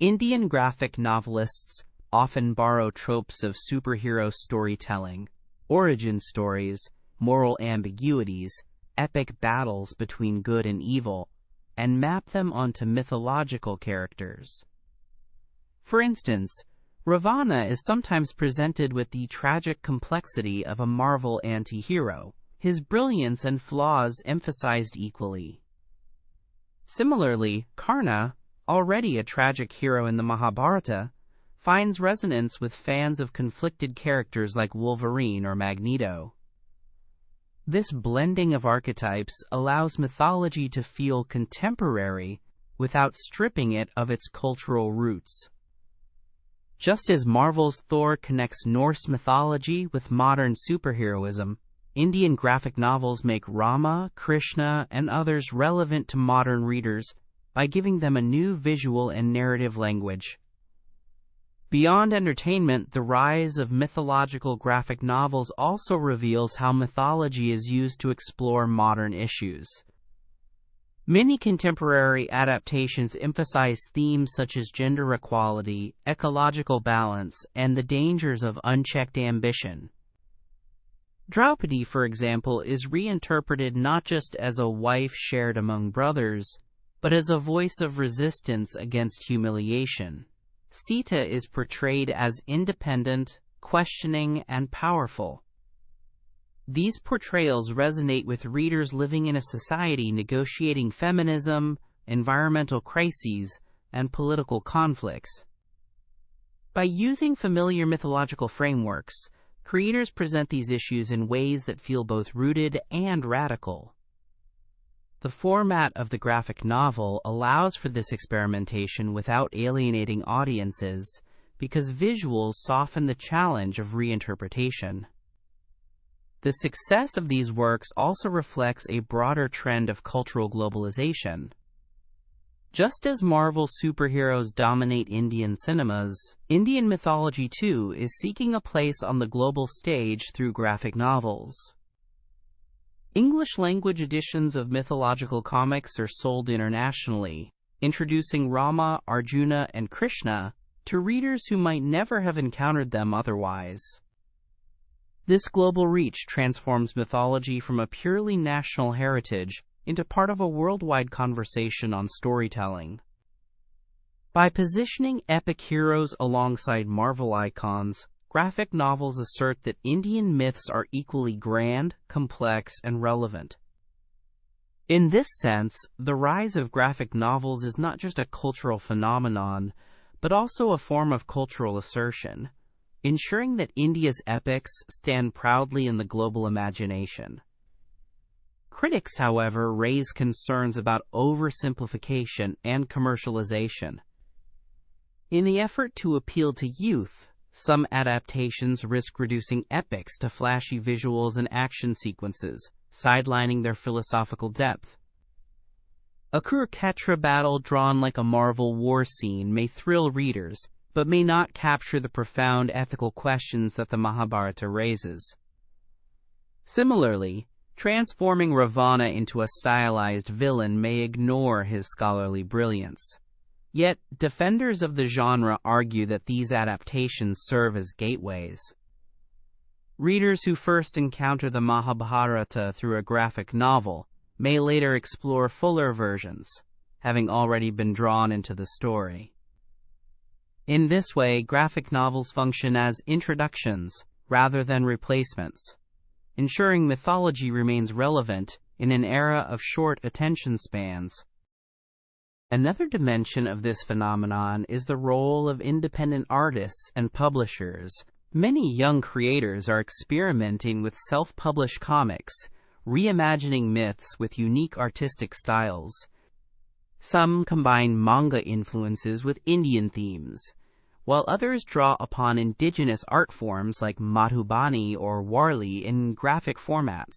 Indian graphic novelists often borrow tropes of superhero storytelling, origin stories, moral ambiguities, epic battles between good and evil, and map them onto mythological characters. For instance, Ravana is sometimes presented with the tragic complexity of a Marvel anti-hero, his brilliance and flaws emphasized equally. Similarly, Karna, already a tragic hero in the Mahabharata, finds resonance with fans of conflicted characters like Wolverine or Magneto. This blending of archetypes allows mythology to feel contemporary without stripping it of its cultural roots. Just as Marvel's Thor connects Norse mythology with modern superheroism, Indian graphic novels make Rama, Krishna, and others relevant to modern readers by giving them a new visual and narrative language. Beyond entertainment, the rise of mythological graphic novels also reveals how mythology is used to explore modern issues. Many contemporary adaptations emphasize themes such as gender equality, ecological balance, and the dangers of unchecked ambition. Draupadi, for example, is reinterpreted not just as a wife shared among brothers, but as a voice of resistance against humiliation. Sita is portrayed as independent, questioning, and powerful. These portrayals resonate with readers living in a society negotiating feminism, environmental crises, and political conflicts. By using familiar mythological frameworks, creators present these issues in ways that feel both rooted and radical. The format of the graphic novel allows for this experimentation without alienating audiences because visuals soften the challenge of reinterpretation. The success of these works also reflects a broader trend of cultural globalization. Just as Marvel superheroes dominate Indian cinemas, Indian mythology too is seeking a place on the global stage through graphic novels. English-language editions of mythological comics are sold internationally, introducing Rama, Arjuna, and Krishna to readers who might never have encountered them otherwise. This global reach transforms mythology from a purely national heritage into part of a worldwide conversation on storytelling. By positioning epic heroes alongside Marvel icons, graphic novels assert that Indian myths are equally grand, complex, and relevant. In this sense, the rise of graphic novels is not just a cultural phenomenon, but also a form of cultural assertion, ensuring that India's epics stand proudly in the global imagination. Critics, however, raise concerns about oversimplification and commercialization. In the effort to appeal to youth, some adaptations risk reducing epics to flashy visuals and action sequences, sidelining their philosophical depth. A Kurukshetra battle drawn like a Marvel war scene may thrill readers, but may not capture the profound ethical questions that the Mahabharata raises. Similarly, transforming Ravana into a stylized villain may ignore his scholarly brilliance. Yet, defenders of the genre argue that these adaptations serve as gateways. Readers who first encounter the Mahabharata through a graphic novel may later explore fuller versions, having already been drawn into the story. In this way, graphic novels function as introductions rather than replacements, ensuring mythology remains relevant in an era of short attention spans. Another dimension of this phenomenon is the role of independent artists and publishers. Many young creators are experimenting with self-published comics, reimagining myths with unique artistic styles. Some combine manga influences with Indian themes, while others draw upon indigenous art forms like Madhubani or Warli in graphic formats.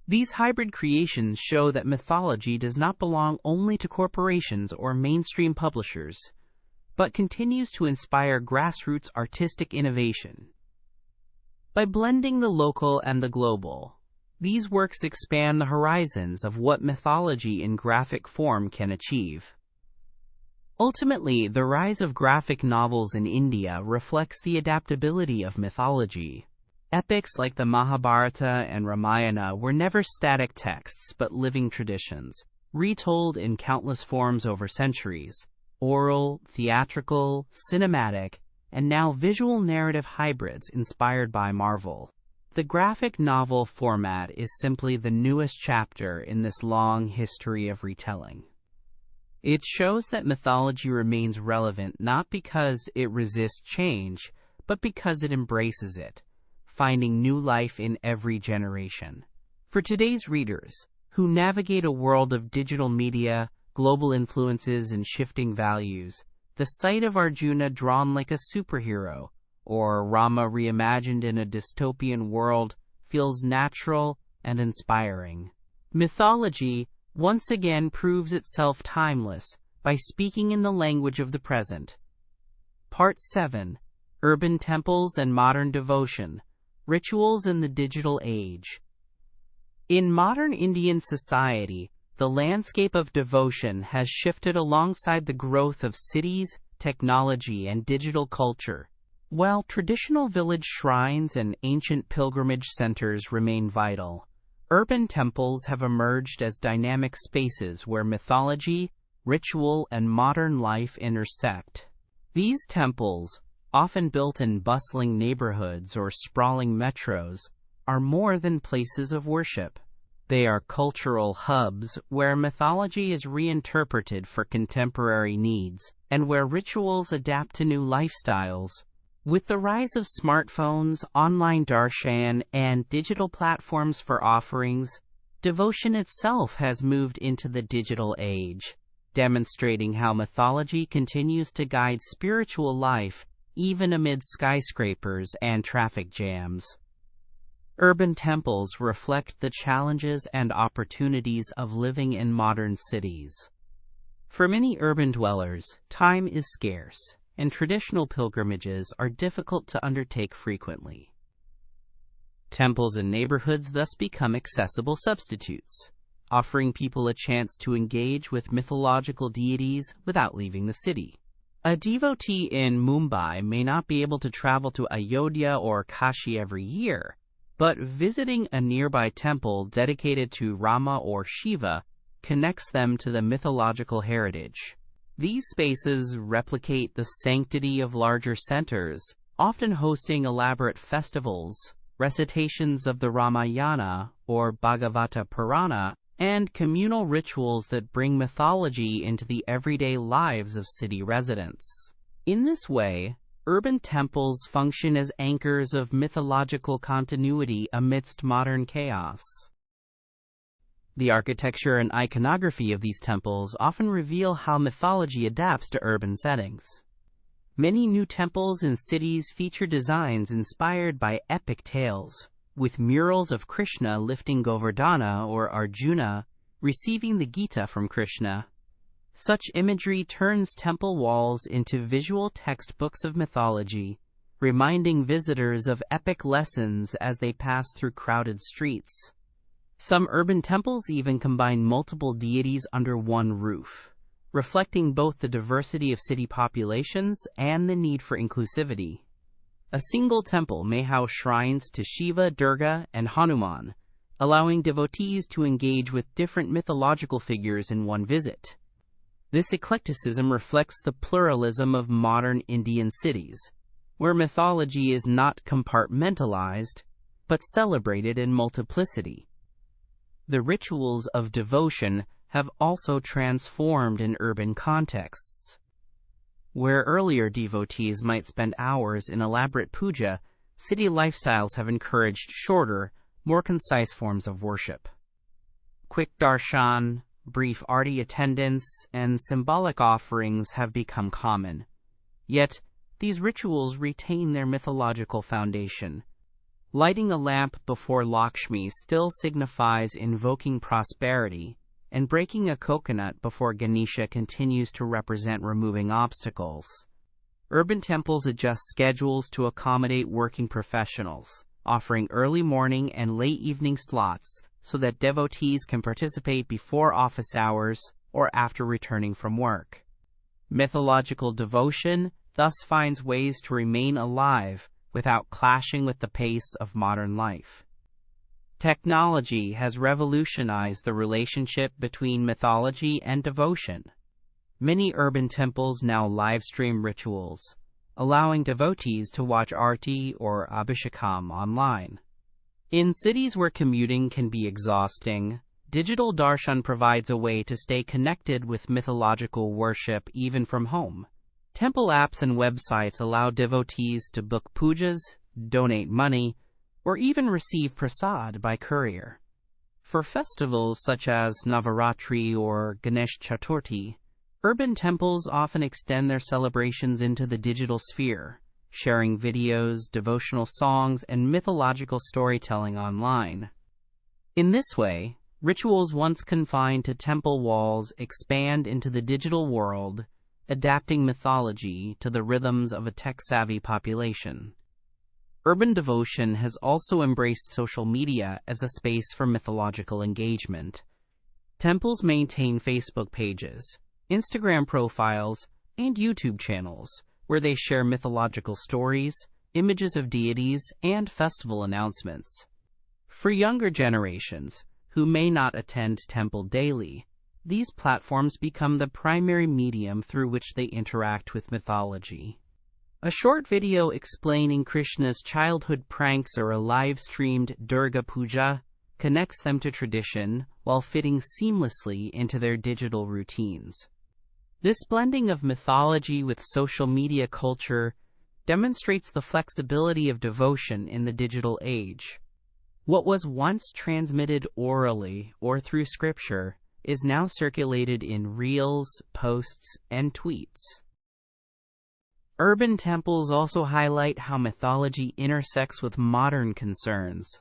These hybrid creations show that mythology does not belong only to corporations or mainstream publishers, but continues to inspire grassroots artistic innovation. By blending the local and the global, these works expand the horizons of what mythology in graphic form can achieve. Ultimately, the rise of graphic novels in India reflects the adaptability of mythology. Epics like the Mahabharata and Ramayana were never static texts but living traditions, retold in countless forms over centuries: oral, theatrical, cinematic, and now visual narrative hybrids inspired by Marvel. The graphic novel format is simply the newest chapter in this long history of retelling. It shows that mythology remains relevant not because it resists change, but because it embraces it, finding new life in every generation. For today's readers, who navigate a world of digital media, global influences, and shifting values, the sight of Arjuna drawn like a superhero, or Rama reimagined in a dystopian world, feels natural and inspiring. Mythology once again proves itself timeless by speaking in the language of the present. Part 7. Urban Temples and Modern Devotion. Rituals in the Digital Age. In modern Indian society, the landscape of devotion has shifted alongside the growth of cities, technology, and digital culture. While traditional village shrines and ancient pilgrimage centers remain vital, urban temples have emerged as dynamic spaces where mythology, ritual, and modern life intersect. These temples, often built in bustling neighborhoods or sprawling metros, are more than places of worship. They are cultural hubs where mythology is reinterpreted for contemporary needs and where rituals adapt to new lifestyles. With the rise of smartphones, online darshan, and digital platforms for offerings, devotion itself has moved into the digital age, demonstrating how mythology continues to guide spiritual life even amid skyscrapers and traffic jams. Urban temples reflect the challenges and opportunities of living in modern cities. For many urban dwellers, time is scarce, and traditional pilgrimages are difficult to undertake frequently. Temples in neighborhoods thus become accessible substitutes, offering people a chance to engage with mythological deities without leaving the city. A devotee in Mumbai may not be able to travel to Ayodhya or Kashi every year, but visiting a nearby temple dedicated to Rama or Shiva connects them to the mythological heritage. These spaces replicate the sanctity of larger centers, often hosting elaborate festivals, recitations of the Ramayana or Bhagavata Purana, and communal rituals that bring mythology into the everyday lives of city residents. In this way, urban temples function as anchors of mythological continuity amidst modern chaos. The architecture and iconography of these temples often reveal how mythology adapts to urban settings. Many new temples in cities feature designs inspired by epic tales, with murals of Krishna lifting Govardhana or Arjuna receiving the Gita from Krishna. Such imagery turns temple walls into visual textbooks of mythology, reminding visitors of epic lessons as they pass through crowded streets. Some urban temples even combine multiple deities under one roof, reflecting both the diversity of city populations and the need for inclusivity. A single temple may house shrines to Shiva, Durga, and Hanuman, allowing devotees to engage with different mythological figures in one visit. This eclecticism reflects the pluralism of modern Indian cities, where mythology is not compartmentalized, but celebrated in multiplicity. The rituals of devotion have also transformed in urban contexts. Where earlier devotees might spend hours in elaborate puja, city lifestyles have encouraged shorter, more concise forms of worship. Quick darshan, brief arti attendance, and symbolic offerings have become common. Yet, these rituals retain their mythological foundation. Lighting a lamp before Lakshmi still signifies invoking prosperity, and breaking a coconut before Ganesha continues to represent removing obstacles. Urban temples adjust schedules to accommodate working professionals, offering early morning and late evening slots so that devotees can participate before office hours or after returning from work. Mythological devotion thus finds ways to remain alive without clashing with the pace of modern life. Technology has revolutionized the relationship between mythology and devotion. Many urban temples now live-stream rituals, allowing devotees to watch Aarti or Abhishekam online. In cities where commuting can be exhausting, digital darshan provides a way to stay connected with mythological worship even from home. Temple apps and websites allow devotees to book pujas, donate money, or even receive prasad by courier. For festivals such as Navaratri or Ganesh Chaturthi, urban temples often extend their celebrations into the digital sphere, sharing videos, devotional songs, and mythological storytelling online. In this way, rituals once confined to temple walls expand into the digital world, adapting mythology to the rhythms of a tech-savvy population. Urban devotion has also embraced social media as a space for mythological engagement. Temples maintain Facebook pages, Instagram profiles, and YouTube channels where they share mythological stories, images of deities, and festival announcements. For younger generations, who may not attend temple daily, these platforms become the primary medium through which they interact with mythology. A short video explaining Krishna's childhood pranks or a live-streamed Durga Puja connects them to tradition while fitting seamlessly into their digital routines. This blending of mythology with social media culture demonstrates the flexibility of devotion in the digital age. What was once transmitted orally or through scripture is now circulated in reels, posts, and tweets. Urban temples also highlight how mythology intersects with modern concerns.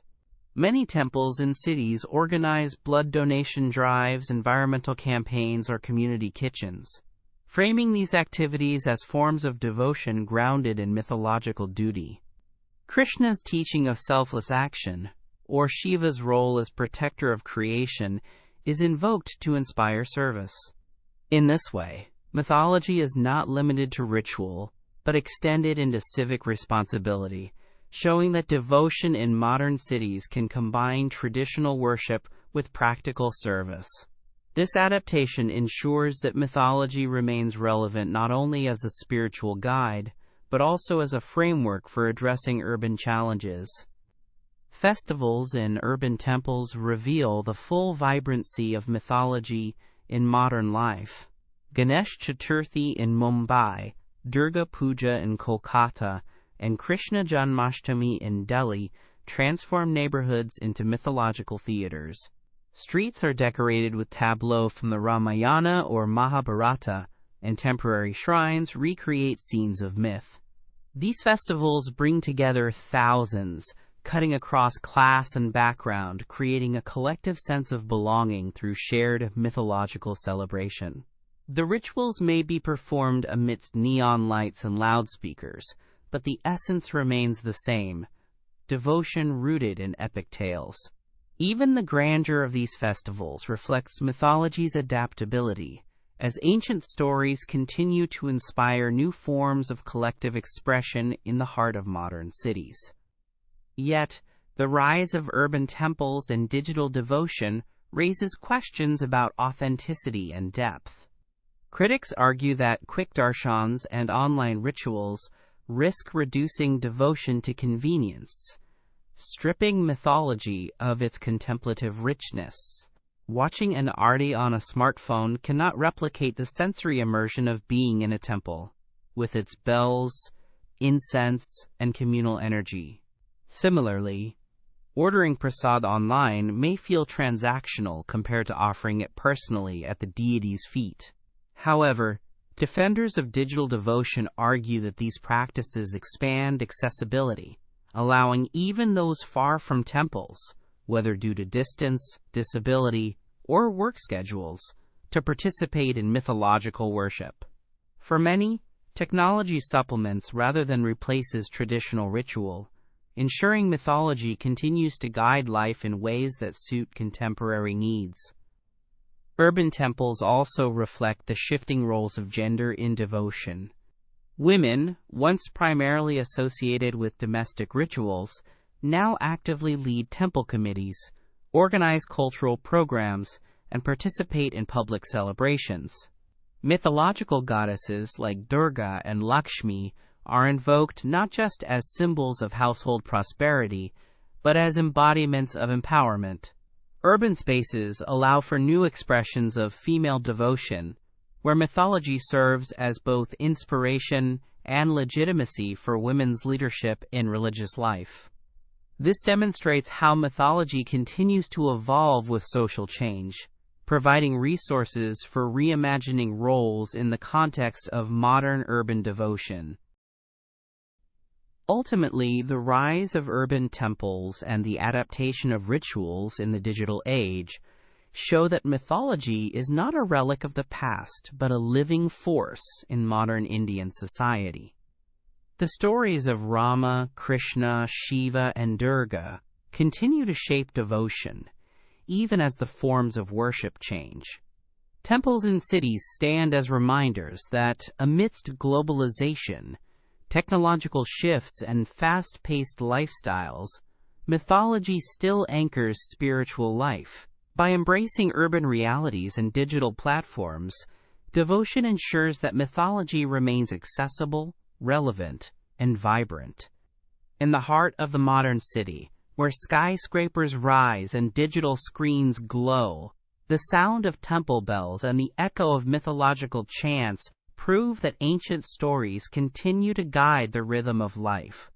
Many temples in cities organize blood donation drives, environmental campaigns, or community kitchens, framing these activities as forms of devotion grounded in mythological duty. Krishna's teaching of selfless action, or Shiva's role as protector of creation, is invoked to inspire service. In this way, mythology is not limited to ritual, but extended into civic responsibility, showing that devotion in modern cities can combine traditional worship with practical service. This adaptation ensures that mythology remains relevant not only as a spiritual guide, but also as a framework for addressing urban challenges. Festivals in urban temples reveal the full vibrancy of mythology in modern life. Ganesh Chaturthi in Mumbai, Durga Puja in Kolkata, and Krishna Janmashtami in Delhi transform neighborhoods into mythological theaters. Streets are decorated with tableaux from the Ramayana or Mahabharata, and temporary shrines recreate scenes of myth. These festivals bring together thousands, cutting across class and background, creating a collective sense of belonging through shared mythological celebration. The rituals may be performed amidst neon lights and loudspeakers, but the essence remains the same: devotion rooted in epic tales. Even the grandeur of these festivals reflects mythology's adaptability, as ancient stories continue to inspire new forms of collective expression in the heart of modern cities. Yet, the rise of urban temples and digital devotion raises questions about authenticity and depth. Critics argue that quick darshans and online rituals risk reducing devotion to convenience, stripping mythology of its contemplative richness. Watching an arti on a smartphone cannot replicate the sensory immersion of being in a temple, with its bells, incense, and communal energy. Similarly, ordering prasad online may feel transactional compared to offering it personally at the deity's feet. However, defenders of digital devotion argue that these practices expand accessibility, allowing even those far from temples, whether due to distance, disability, or work schedules, to participate in mythological worship. For many, technology supplements rather than replaces traditional ritual, ensuring mythology continues to guide life in ways that suit contemporary needs. Urban temples also reflect the shifting roles of gender in devotion. Women, once primarily associated with domestic rituals, now actively lead temple committees, organize cultural programs, and participate in public celebrations. Mythological goddesses like Durga and Lakshmi are invoked not just as symbols of household prosperity, but as embodiments of empowerment. Urban spaces allow for new expressions of female devotion, where mythology serves as both inspiration and legitimacy for women's leadership in religious life. This demonstrates how mythology continues to evolve with social change, providing resources for reimagining roles in the context of modern urban devotion. Ultimately, the rise of urban temples and the adaptation of rituals in the digital age show that mythology is not a relic of the past, but a living force in modern Indian society. The stories of Rama, Krishna, Shiva, and Durga continue to shape devotion, even as the forms of worship change. Temples in cities stand as reminders that, amidst globalization, technological shifts, and fast-paced lifestyles, mythology still anchors spiritual life. By embracing urban realities and digital platforms, devotion ensures that mythology remains accessible, relevant, and vibrant. In the heart of the modern city, where skyscrapers rise and digital screens glow, the sound of temple bells and the echo of mythological chants prove that ancient stories continue to guide the rhythm of life.